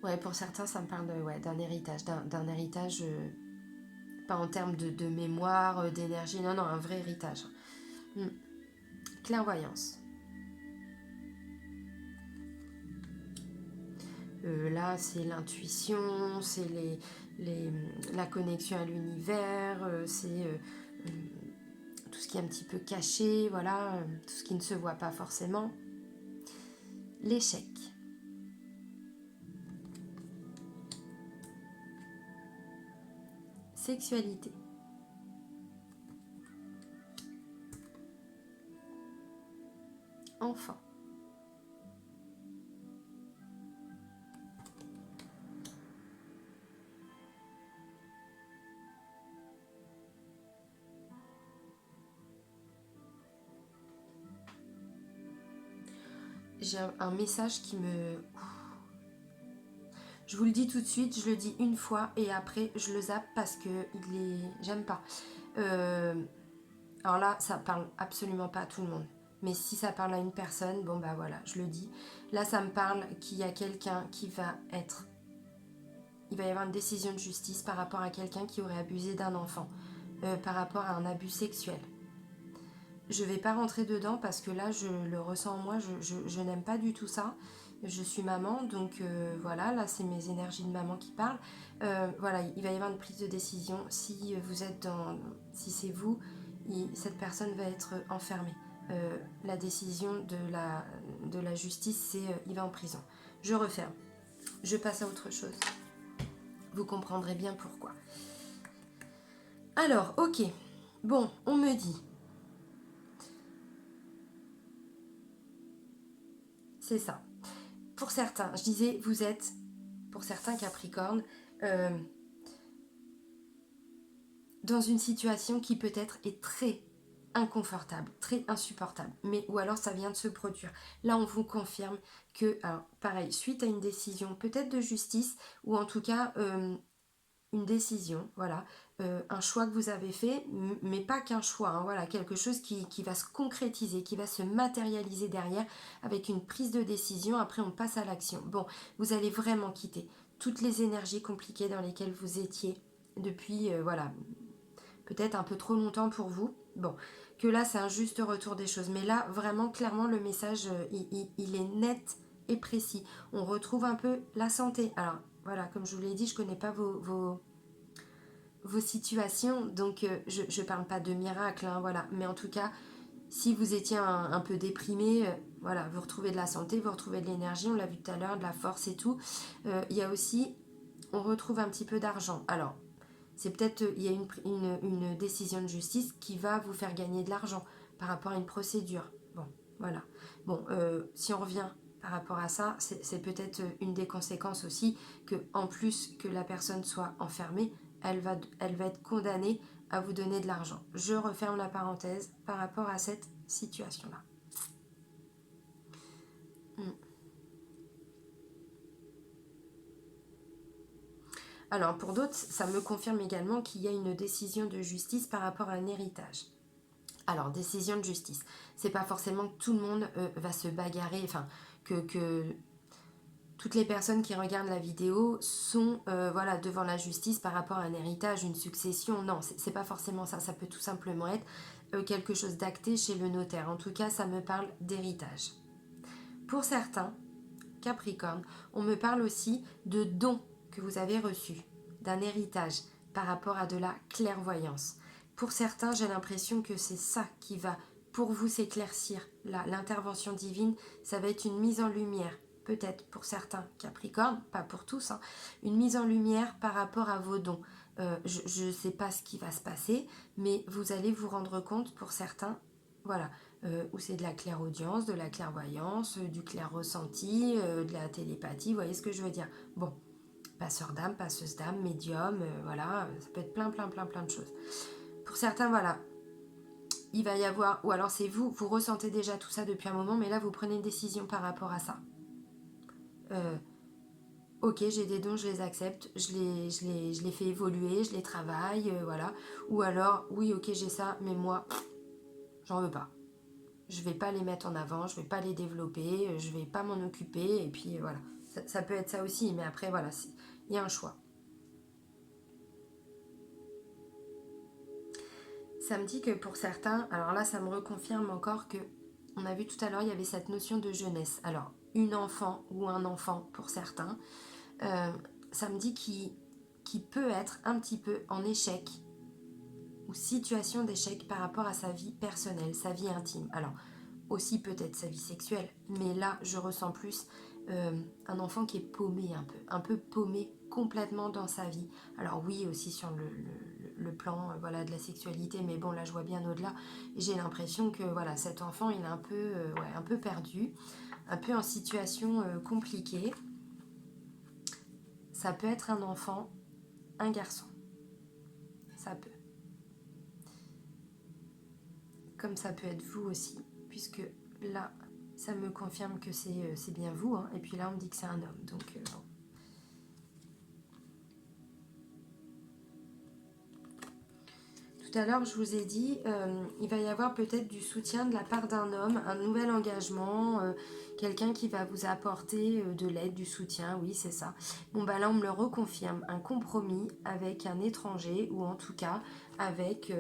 Ouais, pour certains, ça me parle d'un héritage, d'un héritage, pas en termes de mémoire, d'énergie, non, un vrai héritage. Clairvoyance. Là, c'est l'intuition, c'est la connexion à l'univers, c'est tout ce qui est un petit peu caché, voilà, tout ce qui ne se voit pas forcément. L'échec. Sexualité. Enfant. J'ai un message qui me... Je vous le dis tout de suite, je le dis une fois et après je le zappe parce que j'aime pas. Alors là, ça parle absolument pas à tout le monde. Mais si ça parle à une personne, bon bah voilà, je le dis. Là, ça me parle qu'il y a quelqu'un qui va être... Il va y avoir une décision de justice par rapport à quelqu'un qui aurait abusé d'un enfant, par rapport à un abus sexuel. Je vais pas rentrer dedans parce que là, je le ressens en moi, je n'aime pas du tout ça. Je suis maman, donc voilà, là, c'est mes énergies de maman qui parlent. Voilà, il va y avoir une prise de décision. Si vous êtes si c'est vous, cette personne va être enfermée. La décision de la justice, c'est il va en prison. Je referme. Je passe à autre chose. Vous comprendrez bien pourquoi. Alors, ok. Bon, on me dit... C'est ça. Pour certains, je disais, vous êtes, pour certains Capricornes, dans une situation qui peut-être est très inconfortable, très insupportable, mais ou alors ça vient de se produire. Là, on vous confirme que, alors, pareil, suite à une décision peut-être de justice, ou en tout cas une décision, voilà, un choix que vous avez fait, mais pas qu'un choix, hein, voilà, quelque chose qui va se concrétiser, qui va se matérialiser derrière avec une prise de décision. Après, on passe à l'action. Bon, vous allez vraiment quitter toutes les énergies compliquées dans lesquelles vous étiez depuis, voilà, peut-être un peu trop longtemps pour vous. Bon, que là, c'est un juste retour des choses. Mais là, vraiment, clairement, le message, il est net et précis. On retrouve un peu la santé. Alors, voilà, comme je vous l'ai dit, je ne connais pas vos situations, donc je ne parle pas de miracle, hein, voilà. Mais en tout cas, si vous étiez un peu déprimé, voilà, vous retrouvez de la santé, vous retrouvez de l'énergie, on l'a vu tout à l'heure, de la force et tout. Il y a aussi, on retrouve un petit peu d'argent. Alors, c'est peut-être, il y a une décision de justice qui va vous faire gagner de l'argent par rapport à une procédure. Bon, voilà. Bon, si on revient par rapport à ça, c'est peut-être une des conséquences aussi que, en plus que la personne soit enfermée, elle va être condamnée à vous donner de l'argent. Je referme la parenthèse par rapport à cette situation-là. Alors, pour d'autres, ça me confirme également qu'il y a une décision de justice par rapport à un héritage. Alors, décision de justice. C'est pas forcément que tout le monde va se bagarrer, enfin, que toutes les personnes qui regardent la vidéo sont voilà, devant la justice par rapport à un héritage, une succession. Non, c'est pas forcément ça. Ça peut tout simplement être quelque chose d'acté chez le notaire. En tout cas, ça me parle d'héritage. Pour certains, Capricorne, on me parle aussi de dons que vous avez reçus, d'un héritage par rapport à de la clairvoyance. Pour certains, j'ai l'impression que c'est ça qui va pour vous s'éclaircir. L'intervention divine, ça va être une mise en lumière, peut-être pour certains Capricornes, pas pour tous, hein, une mise en lumière par rapport à vos dons, Je ne sais pas ce qui va se passer, mais vous allez vous rendre compte pour certains, voilà, où c'est de la clairaudience, de la clairvoyance, du clair ressenti, de la télépathie, vous voyez ce que je veux dire. Bon, passeur d'âme, passeuse d'âme, médium, voilà, ça peut être plein de choses. Pour certains, voilà, il va y avoir, ou alors c'est vous ressentez déjà tout ça depuis un moment, mais là vous prenez une décision par rapport à ça. Ok, j'ai des dons, je les accepte, je les fais évoluer, je les travaille, voilà. Ou alors, oui, ok, j'ai ça, mais moi, j'en veux pas. Je vais pas les mettre en avant, je vais pas les développer, je vais pas m'en occuper, et puis voilà. Ça peut être ça aussi, mais après, voilà, il y a un choix. Ça me dit que pour certains, alors là, ça me reconfirme encore que, on a vu tout à l'heure, il y avait cette notion de jeunesse. Alors, une enfant ou un enfant pour certains, ça me dit qu'il peut être un petit peu en échec ou situation d'échec par rapport à sa vie personnelle, sa vie intime. Alors, aussi peut-être sa vie sexuelle, mais là, je ressens plus un enfant qui est paumé un peu paumé complètement dans sa vie. Alors oui, aussi sur le plan voilà, de la sexualité, mais bon, là, je vois bien au-delà. J'ai l'impression que voilà, cet enfant, il est un peu perdu, un peu en situation compliquée. Ça peut être un enfant, un garçon. Ça peut. Comme ça peut être vous aussi, puisque là, ça me confirme que c'est bien vous, hein, et puis là, on me dit que c'est un homme, donc bon. Tout à l'heure, je vous ai dit, il va y avoir peut-être du soutien de la part d'un homme, un nouvel engagement, quelqu'un qui va vous apporter de l'aide, du soutien, oui, c'est ça. Bon, bah là, on me le reconfirme, un compromis avec un étranger, ou en tout cas, avec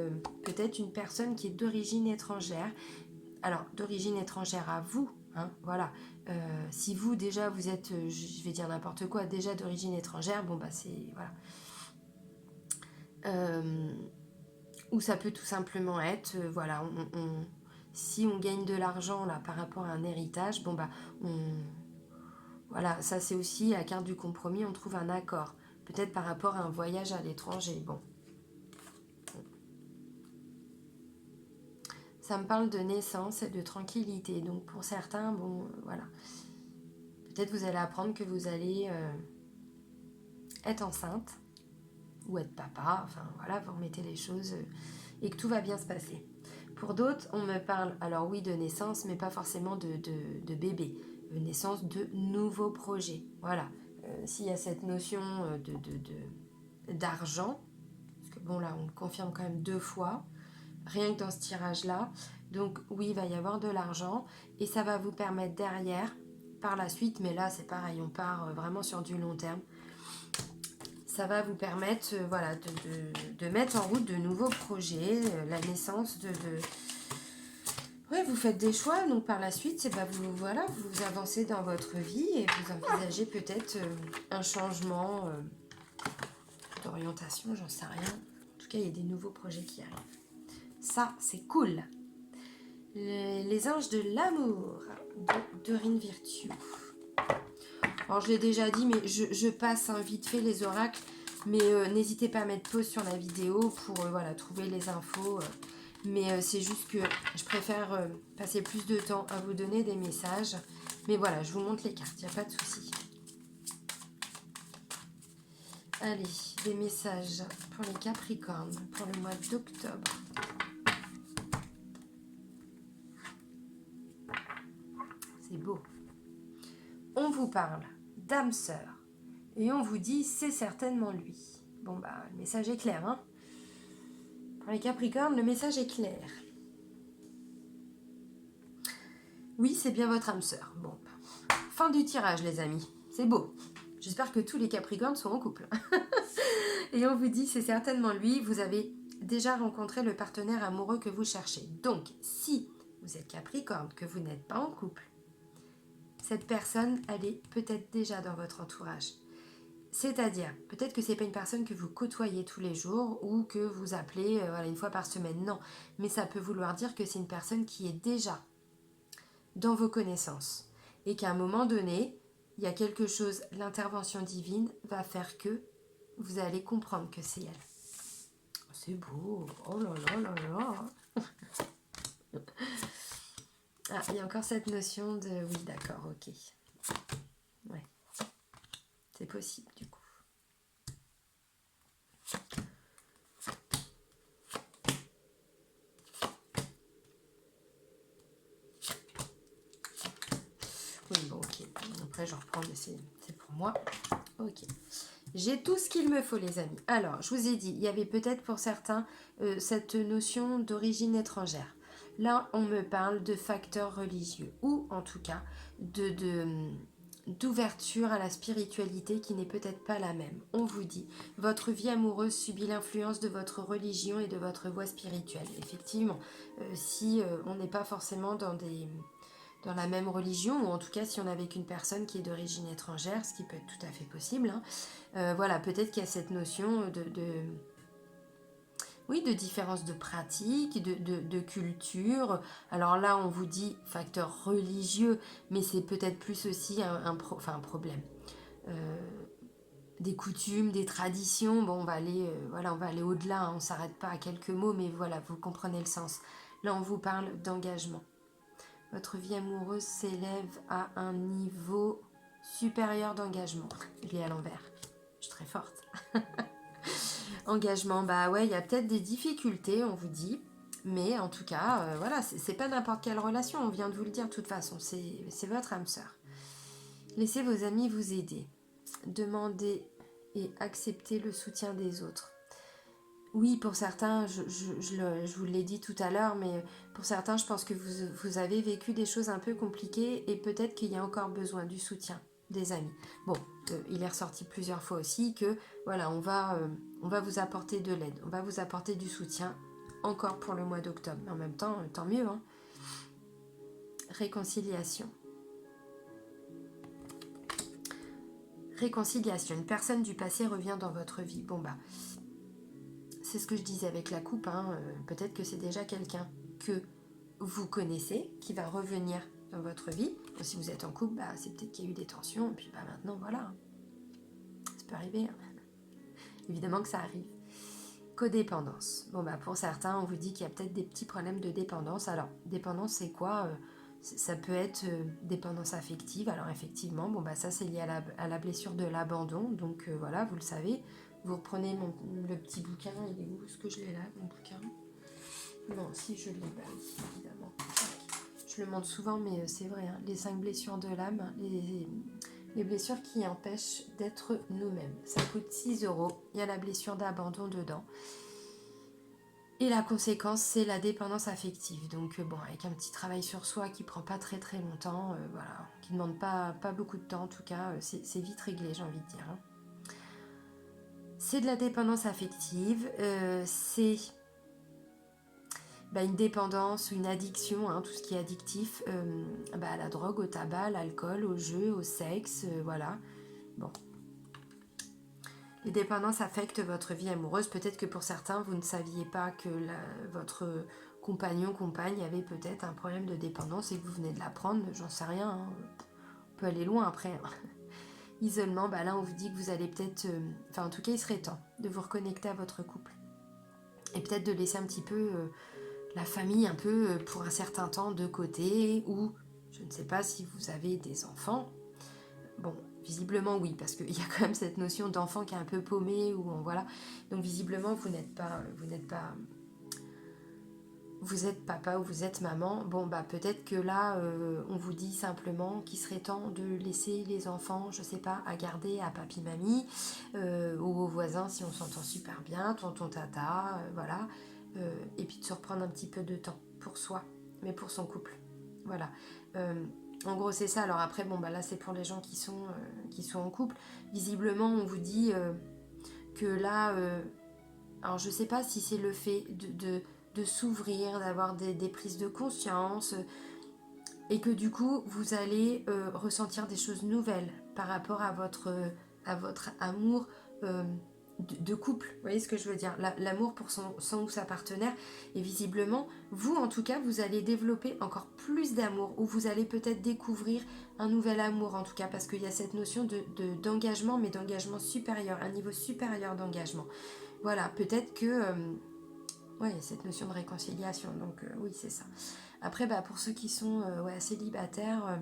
peut-être une personne qui est d'origine étrangère. Alors, d'origine étrangère à vous, hein, voilà. Si vous, déjà, vous êtes, je vais dire n'importe quoi, déjà d'origine étrangère, bon, bah c'est, voilà. Ou ça peut tout simplement être, voilà, si on gagne de l'argent là par rapport à un héritage, bon bah, voilà, ça c'est aussi la carte du compromis, on trouve un accord. Peut-être par rapport à un voyage à l'étranger, bon. Ça me parle de naissance et de tranquillité, donc pour certains, bon, voilà. Peut-être vous allez apprendre que vous allez être enceinte ou être papa, enfin voilà, vous remettez les choses et que tout va bien se passer. Pour d'autres, on me parle, alors oui, de naissance, mais pas forcément de bébé, naissance de nouveaux projets. Voilà, s'il y a cette notion d'argent, parce que bon là, on le confirme quand même 2 fois, rien que dans ce tirage-là, donc oui, il va y avoir de l'argent, et ça va vous permettre derrière, par la suite, mais là c'est pareil, on part vraiment sur du long terme, ça va vous permettre voilà, de mettre en route de nouveaux projets, la naissance Ouais, vous faites des choix, donc par la suite, bah voilà, vous avancez dans votre vie et vous envisagez peut-être un changement d'orientation, j'en sais rien. En tout cas, il y a des nouveaux projets qui arrivent. Ça, c'est cool. Les anges de l'amour de Dorine Virtue. Alors, je l'ai déjà dit, mais je passe vite fait les oracles. Mais n'hésitez pas à mettre pause sur la vidéo pour voilà, trouver les infos. Mais c'est juste que je préfère passer plus de temps à vous donner des messages. Mais voilà, je vous montre les cartes, il n'y a pas de souci. Allez, des messages pour les Capricornes pour le mois d'octobre. C'est beau. On vous parle d'âme sœur et on vous dit c'est certainement lui. Bon bah, le message est clair, hein. Pour les Capricornes, le message est clair. Oui, c'est bien votre âme sœur. Bon, fin du tirage, les amis. C'est beau. J'espère que tous les Capricornes sont en couple. Et on vous dit, c'est certainement lui. Vous avez déjà rencontré le partenaire amoureux que vous cherchez. Donc, si vous êtes Capricorne, que vous n'êtes pas en couple, cette personne, elle est peut-être déjà dans votre entourage. C'est-à-dire, peut-être que c'est pas une personne que vous côtoyez tous les jours ou que vous appelez voilà, une fois par semaine. Non, mais ça peut vouloir dire que c'est une personne qui est déjà dans vos connaissances et qu'à un moment donné, il y a quelque chose, l'intervention divine va faire que vous allez comprendre que c'est elle. C'est beau. Oh là là là là. Ah, il y a encore cette notion de... Oui, d'accord, ok. Ouais. C'est possible, du coup. Oui, bon, ok. Après, je reprends, mais c'est pour moi. Ok. J'ai tout ce qu'il me faut, les amis. Alors, je vous ai dit, il y avait peut-être pour certains cette notion d'origine étrangère. Là, on me parle de facteurs religieux, ou en tout cas, d'ouverture à la spiritualité qui n'est peut-être pas la même. On vous dit, votre vie amoureuse subit l'influence de votre religion et de votre voie spirituelle. Effectivement, si on n'est pas forcément dans la même religion, ou en tout cas si on est avec une personne qui est d'origine étrangère, ce qui peut être tout à fait possible, hein, voilà, peut-être qu'il y a cette notion oui, de différence de pratique, de culture. Alors là, on vous dit facteur religieux, mais c'est peut-être plus aussi un problème. Des coutumes, des traditions, bon, on va aller, voilà, on va aller au-delà, hein, on ne s'arrête pas à quelques mots, mais voilà, vous comprenez le sens. Là, on vous parle d'engagement. Votre vie amoureuse s'élève à un niveau supérieur d'engagement. Je l'ai à l'envers. Je suis très forte. Engagement, bah ouais, il y a peut-être des difficultés, on vous dit. Mais en tout cas, voilà, c'est pas n'importe quelle relation, on vient de vous le dire de toute façon. C'est votre âme sœur. Laissez vos amis vous aider. Demandez et acceptez le soutien des autres. Oui, pour certains, je vous l'ai dit tout à l'heure, mais pour certains, je pense que vous avez vécu des choses un peu compliquées et peut-être qu'il y a encore besoin du soutien des amis. Bon, il est ressorti plusieurs fois aussi que, voilà, on va vous apporter de l'aide, on va vous apporter du soutien encore pour le mois d'octobre. Mais en même temps, tant mieux, hein. Réconciliation. Réconciliation. Une personne du passé revient dans votre vie. Bon, bah... C'est ce que je disais avec la coupe, hein. Peut-être que c'est déjà quelqu'un que vous connaissez qui va revenir dans votre vie. Bon, si vous êtes en couple, bah, c'est peut-être qu'il y a eu des tensions, et puis bah, maintenant, voilà. Ça peut arriver. Hein. Évidemment que ça arrive. Codépendance. Bon, bah, pour certains, on vous dit qu'il y a peut-être des petits problèmes de dépendance. Alors, dépendance, c'est quoi ça peut être dépendance affective. Alors, effectivement, bon, bah, ça, c'est lié à la blessure de l'abandon. Donc, voilà, vous le savez. Vous reprenez le petit bouquin, il est où? Est-ce que je l'ai là, mon bouquin? Non, si je l'ai pas ici, évidemment. Je le montre souvent, mais c'est vrai, hein, les 5 blessures de l'âme, les blessures qui empêchent d'être nous-mêmes. Ça coûte 6 €, il y a la blessure d'abandon dedans. Et la conséquence, c'est la dépendance affective. Donc bon, avec un petit travail sur soi qui prend pas très très longtemps, voilà, qui ne demande pas beaucoup de temps en tout cas, c'est vite réglé, j'ai envie de dire. Hein. C'est de la dépendance affective, c'est une dépendance, une addiction, hein, tout ce qui est addictif, à la drogue, au tabac, à l'alcool, au jeu, au sexe, voilà. Bon. Les dépendances affectent votre vie amoureuse. Peut-être que pour certains, vous ne saviez pas que votre compagnon, compagne avait peut-être un problème de dépendance et que vous venez de l'apprendre, j'en sais rien. Hein. On peut aller loin après. Hein. Isolement, là on vous dit que vous allez peut-être... en tout cas, il serait temps de vous reconnecter à votre couple. Et peut-être de laisser un petit peu la famille un peu pour un certain temps de côté, ou je ne sais pas si vous avez des enfants. Bon, visiblement oui, parce qu'il y a quand même cette notion d'enfant qui est un peu paumé, ou voilà. Donc visiblement vous êtes papa ou vous êtes maman. Bon, peut-être que là, on vous dit simplement qu'il serait temps de laisser les enfants, je sais pas, à garder à papy-mamie, ou aux voisins si on s'entend super bien, tonton, tata, voilà. Et puis de se reprendre un petit peu de temps pour soi, mais pour son couple. Voilà. En gros, c'est ça. Alors après, là, c'est pour les gens qui sont en couple. Visiblement, on vous dit que là... alors, je sais pas si c'est le fait de s'ouvrir, d'avoir des prises de conscience, et que du coup, vous allez ressentir des choses nouvelles par rapport à votre amour de couple, vous voyez ce que je veux dire, l'amour pour son ou sa partenaire, et visiblement, vous en tout cas, vous allez développer encore plus d'amour, ou vous allez peut-être découvrir un nouvel amour en tout cas, parce qu'il y a cette notion d'engagement, mais d'engagement supérieur, un niveau supérieur d'engagement. Voilà, peut-être que... ouais, cette notion de réconciliation, donc oui, c'est ça. Après, pour ceux qui sont célibataires,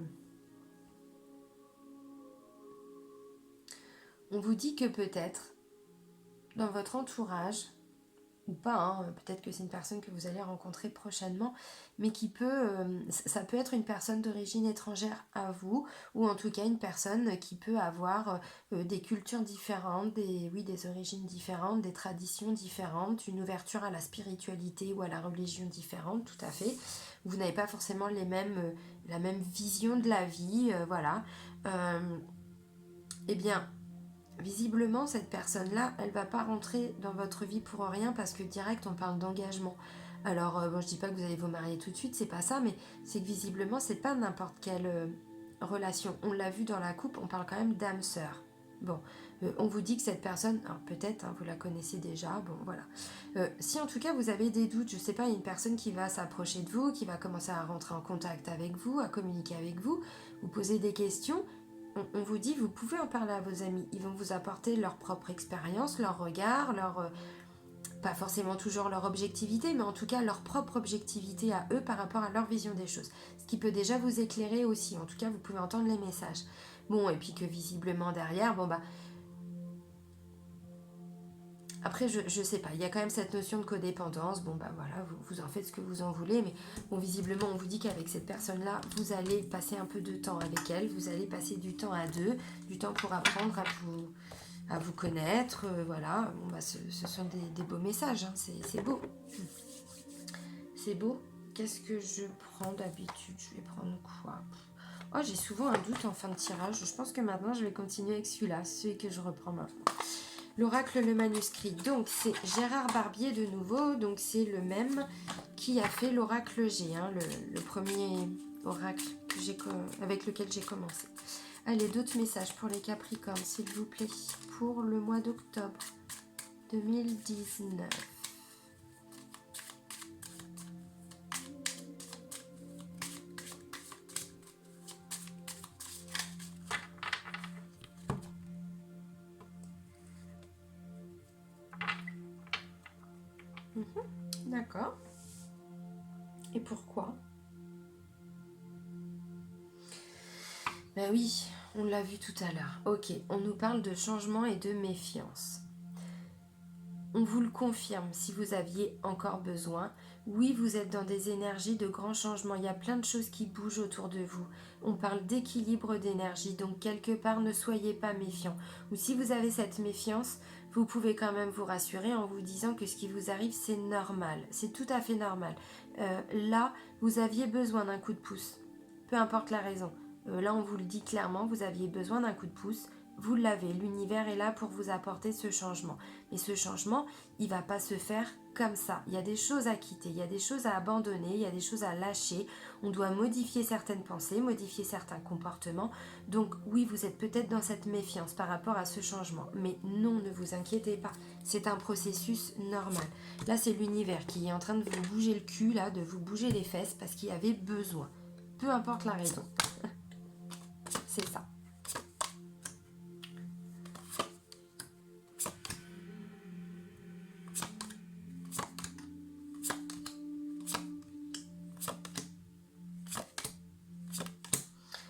on vous dit que peut-être, dans votre entourage, ou pas, hein, peut-être que c'est une personne que vous allez rencontrer prochainement, mais qui peut, ça peut être une personne d'origine étrangère à vous, ou en tout cas une personne qui peut avoir des cultures différentes, des origines différentes, des traditions différentes, une ouverture à la spiritualité ou à la religion différente, tout à fait. Vous n'avez pas forcément la même vision de la vie, voilà. Eh bien, visiblement, cette personne-là, elle va pas rentrer dans votre vie pour rien parce que direct, on parle d'engagement. Alors, bon, je dis pas que vous allez vous marier tout de suite, c'est pas ça, mais c'est que visiblement, c'est pas n'importe quelle relation. On l'a vu dans la coupe, on parle quand même d'âme sœur. Bon, on vous dit que cette personne, alors peut-être, hein, vous la connaissez déjà, bon, voilà. Si en tout cas vous avez des doutes, je sais pas, il y a une personne qui va s'approcher de vous, qui va commencer à rentrer en contact avec vous, à communiquer avec vous, vous poser des questions, on vous dit, vous pouvez en parler à vos amis. Ils vont vous apporter leur propre expérience, leur regard, pas forcément toujours leur objectivité, mais en tout cas leur propre objectivité à eux par rapport à leur vision des choses. Ce qui peut déjà vous éclairer aussi. En tout cas, vous pouvez entendre les messages. Bon, et puis que visiblement derrière, après, je sais pas, il y a quand même cette notion de codépendance. Bon, voilà, vous en faites ce que vous en voulez, mais bon, visiblement, on vous dit qu'avec cette personne-là, vous allez passer un peu de temps avec elle, vous allez passer du temps à deux, du temps pour apprendre à vous connaître, voilà. Bon, ce sont des beaux messages, hein, c'est beau. C'est beau. Qu'est-ce que je prends d'habitude? Je vais prendre quoi? Oh, j'ai souvent un doute en fin de tirage. Je pense que maintenant, je vais continuer avec celui-là, celui que je reprends maintenant. L'oracle, le manuscrit. Donc, c'est Gérard Barbier de nouveau. Donc, c'est le même qui a fait l'oracle G, hein, le premier oracle avec lequel j'ai commencé. Allez, d'autres messages pour les Capricornes, s'il vous plaît, pour le mois d'octobre 2019. D'accord. Et pourquoi? Ben oui, on l'a vu tout à l'heure. Ok, on nous parle de changement et de méfiance. On vous le confirme si vous aviez encore besoin. Oui, vous êtes dans des énergies de grands changements. Il y a plein de choses qui bougent autour de vous. On parle d'équilibre d'énergie. Donc, quelque part, ne soyez pas méfiants. Ou si vous avez cette méfiance, vous pouvez quand même vous rassurer en vous disant que ce qui vous arrive, c'est normal. C'est tout à fait normal. Là, vous aviez besoin d'un coup de pouce. Peu importe la raison. Là, on vous le dit clairement, vous aviez besoin d'un coup de pouce. Vous l'avez. L'univers est là pour vous apporter ce changement. Et ce changement, il ne va pas se faire comme ça. Il y a des choses à quitter, il y a des choses à abandonner, il y a des choses à lâcher. On doit modifier certaines pensées, modifier certains comportements. Donc oui, vous êtes peut-être dans cette méfiance par rapport à ce changement. Mais non, ne vous inquiétez pas. C'est un processus normal. Là, c'est l'univers qui est en train de vous bouger le cul, là, de vous bouger les fesses parce qu'il y avait besoin. Peu importe la raison. C'est ça.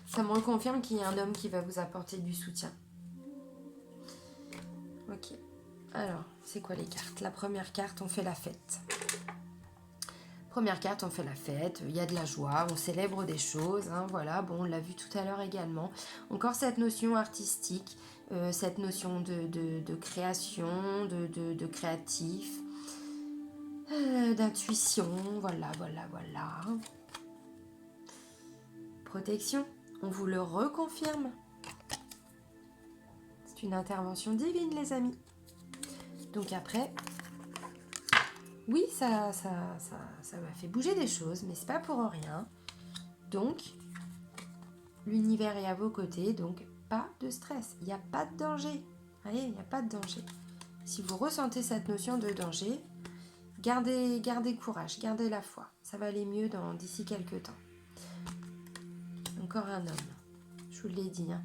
Ça me reconfirme qu'il y a un homme qui va vous apporter du soutien. Ok. Alors, c'est quoi les cartes? La première carte, on fait la fête. Première carte, on fait la fête, il y a de la joie, on célèbre des choses, hein, voilà, bon, on l'a vu tout à l'heure également. Encore cette notion artistique, cette notion de création, de créatif, d'intuition, voilà. Protection, on vous le reconfirme. C'est une intervention divine, les amis. Donc après, oui, ça m'a fait bouger des choses, mais c'est pas pour rien. Donc, l'univers est à vos côtés, donc pas de stress. Il n'y a pas de danger. Allez, il n'y a pas de danger. Si vous ressentez cette notion de danger, gardez courage, gardez la foi. Ça va aller mieux d'ici quelques temps. Encore un homme. Je vous l'ai dit, hein.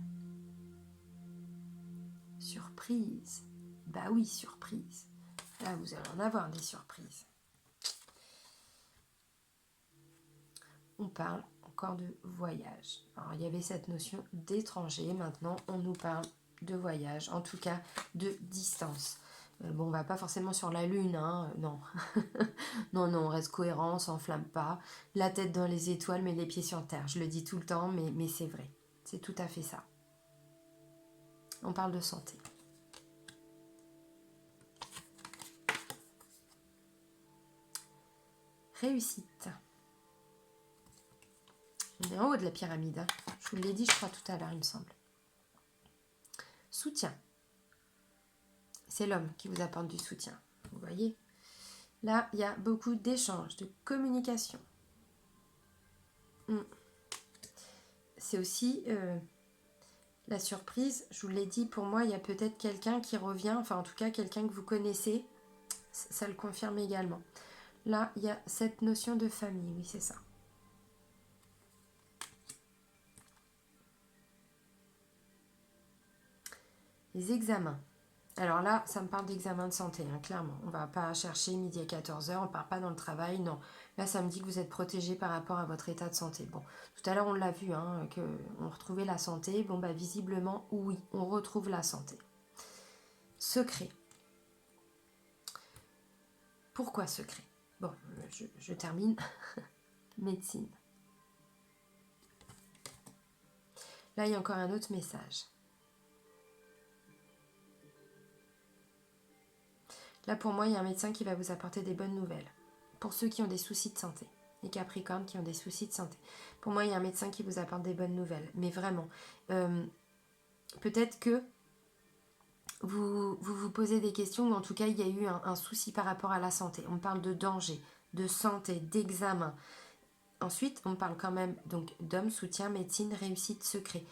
Surprise. Bah oui, surprise. Là, vous allez en avoir des surprises. On parle encore de voyage. Alors, il y avait cette notion d'étranger. Maintenant, on nous parle de voyage. En tout cas, de distance. Bon, on va pas forcément sur la lune, hein. Non. Non, on reste cohérent, on s'enflamme pas. La tête dans les étoiles, mais les pieds sur terre. Je le dis tout le temps, mais c'est vrai. C'est tout à fait ça. On parle de santé. Réussite. On est en haut de la pyramide. Hein. Je vous l'ai dit, je crois, tout à l'heure, il me semble. Soutien. C'est l'homme qui vous apporte du soutien. Vous voyez ? Là, il y a beaucoup d'échanges, de communication. C'est aussi la surprise. Je vous l'ai dit, pour moi, il y a peut-être quelqu'un qui revient. Enfin, en tout cas, quelqu'un que vous connaissez. Ça le confirme également. Là, il y a cette notion de famille. Oui, c'est ça. Les examens. Alors là, ça me parle d'examen de santé, hein, clairement. On ne va pas chercher midi à 14h, on ne part pas dans le travail, non. Là, ça me dit que vous êtes protégé par rapport à votre état de santé. Bon, tout à l'heure, on l'a vu, hein, qu'on retrouvait la santé. Bon, bah visiblement, oui, on retrouve la santé. Secret. Pourquoi secret? Bon, je termine. Médecine. Là, il y a encore un autre message. Là, pour moi, il y a un médecin qui va vous apporter des bonnes nouvelles. Pour ceux qui ont des soucis de santé. Les Capricornes qui ont des soucis de santé. Pour moi, il y a un médecin qui vous apporte des bonnes nouvelles. Mais vraiment, peut-être que vous posez des questions, ou en tout cas, il y a eu un souci par rapport à la santé. On parle de danger, de santé, d'examen. Ensuite, on parle quand même donc d'homme, soutien, médecine, réussite, secret.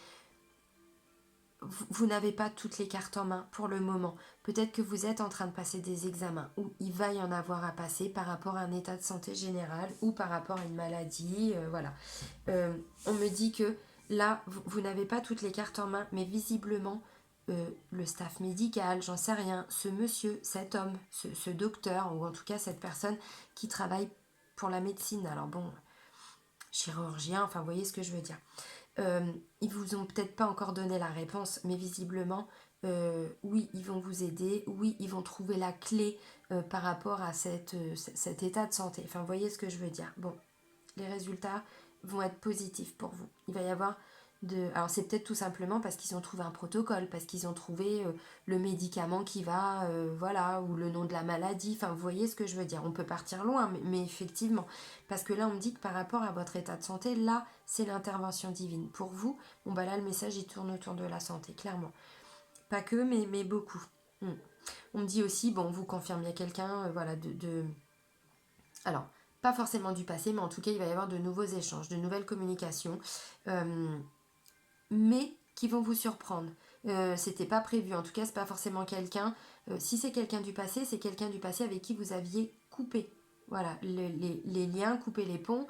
Vous n'avez pas toutes les cartes en main pour le moment. Peut-être que vous êtes en train de passer des examens où il va y en avoir à passer par rapport à un état de santé général ou par rapport à une maladie. Voilà. On me dit que là, vous n'avez pas toutes les cartes en main, mais visiblement, le staff médical, j'en sais rien, ce monsieur, cet homme, ce docteur, ou en tout cas cette personne qui travaille pour la médecine. Alors bon, chirurgien, enfin vous voyez ce que je veux dire. Ils vous ont peut-être pas encore donné la réponse, mais visiblement, oui, ils vont vous aider, oui, ils vont trouver la clé par rapport à cet état de santé. Enfin, vous voyez ce que je veux dire. Bon, les résultats vont être positifs pour vous. Il va y avoir alors c'est peut-être tout simplement parce qu'ils ont trouvé un protocole, parce qu'ils ont trouvé le médicament qui va, voilà, ou le nom de la maladie. Enfin, vous voyez ce que je veux dire. On peut partir loin, mais effectivement, parce que là, on me dit que par rapport à votre état de santé, là, c'est l'intervention divine. Pour vous, bon bah là, le message, il tourne autour de la santé, clairement. Pas que, mais beaucoup. On me dit aussi, bon, vous confirmiez quelqu'un, voilà, alors, pas forcément du passé, mais en tout cas, il va y avoir de nouveaux échanges, de nouvelles communications. Mais qui vont vous surprendre. C'était pas prévu, en tout cas c'est pas forcément quelqu'un, si c'est quelqu'un du passé, c'est quelqu'un du passé avec qui vous aviez coupé, voilà, les liens, coupé les ponts,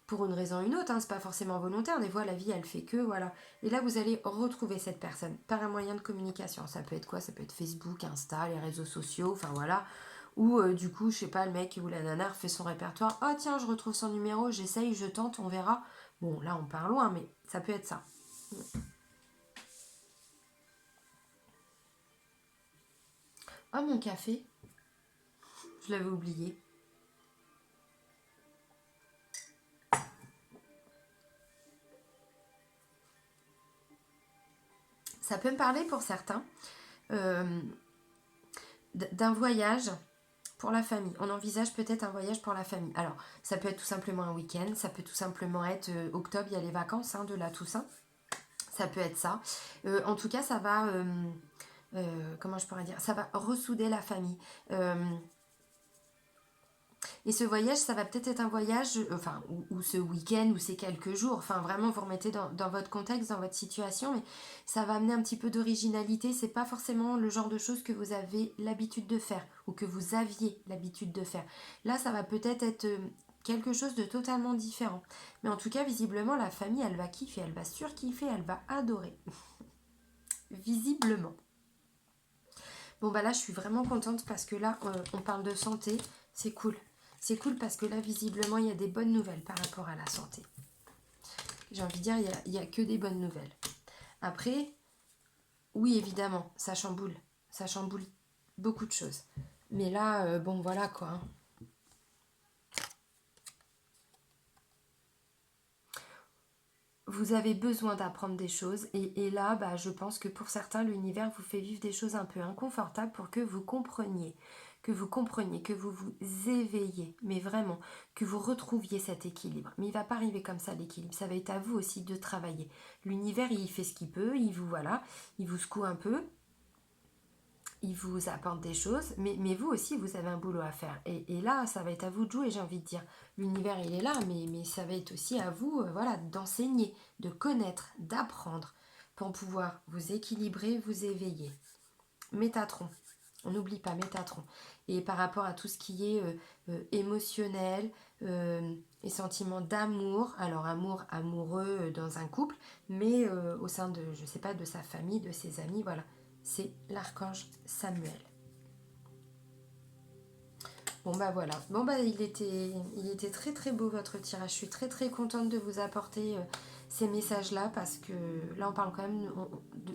pour une raison ou une autre, hein, c'est pas forcément volontaire, des fois la vie elle fait que, voilà, et là vous allez retrouver cette personne par un moyen de communication, ça peut être quoi, ça peut être Facebook, Insta, les réseaux sociaux, enfin voilà, ou du coup, je sais pas, le mec ou la nana fait son répertoire, oh tiens, je retrouve son numéro, j'essaye, je tente, on verra, bon là on part loin, mais ça peut être ça. Ah, mon café, je l'avais oublié. Ça peut me parler pour certains d'un voyage pour la famille. On envisage peut-être un voyage pour la famille. Alors, ça peut être tout simplement un week-end, ça peut tout simplement être octobre, il y a les vacances de la Toussaint. Ça peut être ça. En tout cas, ça va... comment je pourrais dire, ça va ressouder la famille. Et ce voyage, ça va peut-être être un voyage, enfin, ou ce week-end, ou ces quelques jours, enfin, vraiment, vous remettez dans votre contexte, dans votre situation, mais ça va amener un petit peu d'originalité. C'est pas forcément le genre de choses que vous avez l'habitude de faire, ou que vous aviez l'habitude de faire. Là, ça va peut-être être quelque chose de totalement différent. Mais en tout cas, visiblement, la famille, elle va kiffer, elle va surkiffer, elle va adorer. Visiblement. Bon, bah là, je suis vraiment contente parce que là, on parle de santé, c'est cool. C'est cool parce que là, visiblement, il y a des bonnes nouvelles par rapport à la santé. J'ai envie de dire, il y a que des bonnes nouvelles. Après, oui, évidemment, ça chamboule. Ça chamboule beaucoup de choses. Mais là, bon, voilà quoi. Hein. Vous avez besoin d'apprendre des choses et là, bah, je pense que pour certains, l'univers vous fait vivre des choses un peu inconfortables pour que vous compreniez, que vous vous éveillez, mais vraiment, que vous retrouviez cet équilibre. Mais il ne va pas arriver comme ça l'équilibre, ça va être à vous aussi de travailler. L'univers, il fait ce qu'il peut, il vous voilà, il vous secoue un peu, il vous apporte des choses, mais vous aussi, vous avez un boulot à faire. Et là, ça va être à vous de jouer, j'ai envie de dire. L'univers, il est là, mais ça va être aussi à vous voilà, d'enseigner, de connaître, d'apprendre pour pouvoir vous équilibrer, vous éveiller. Métatron, on n'oublie pas Métatron. Et par rapport à tout ce qui est émotionnel et sentiment d'amour, alors amoureux dans un couple, mais au sein de, je sais pas, de sa famille, de ses amis, voilà. C'est l'archange Samuel. Bon bah voilà, bon bah il était très très beau votre tirage, je suis très très contente de vous apporter ces messages là parce que là on parle quand même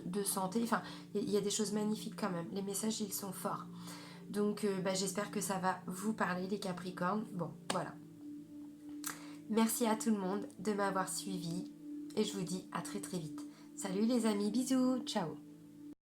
de santé, enfin il y a des choses magnifiques quand même, les messages ils sont forts. Donc bah, j'espère que ça va vous parler les Capricornes, bon voilà. Merci à tout le monde de m'avoir suivi et je vous dis à très très vite. Salut les amis, bisous, ciao.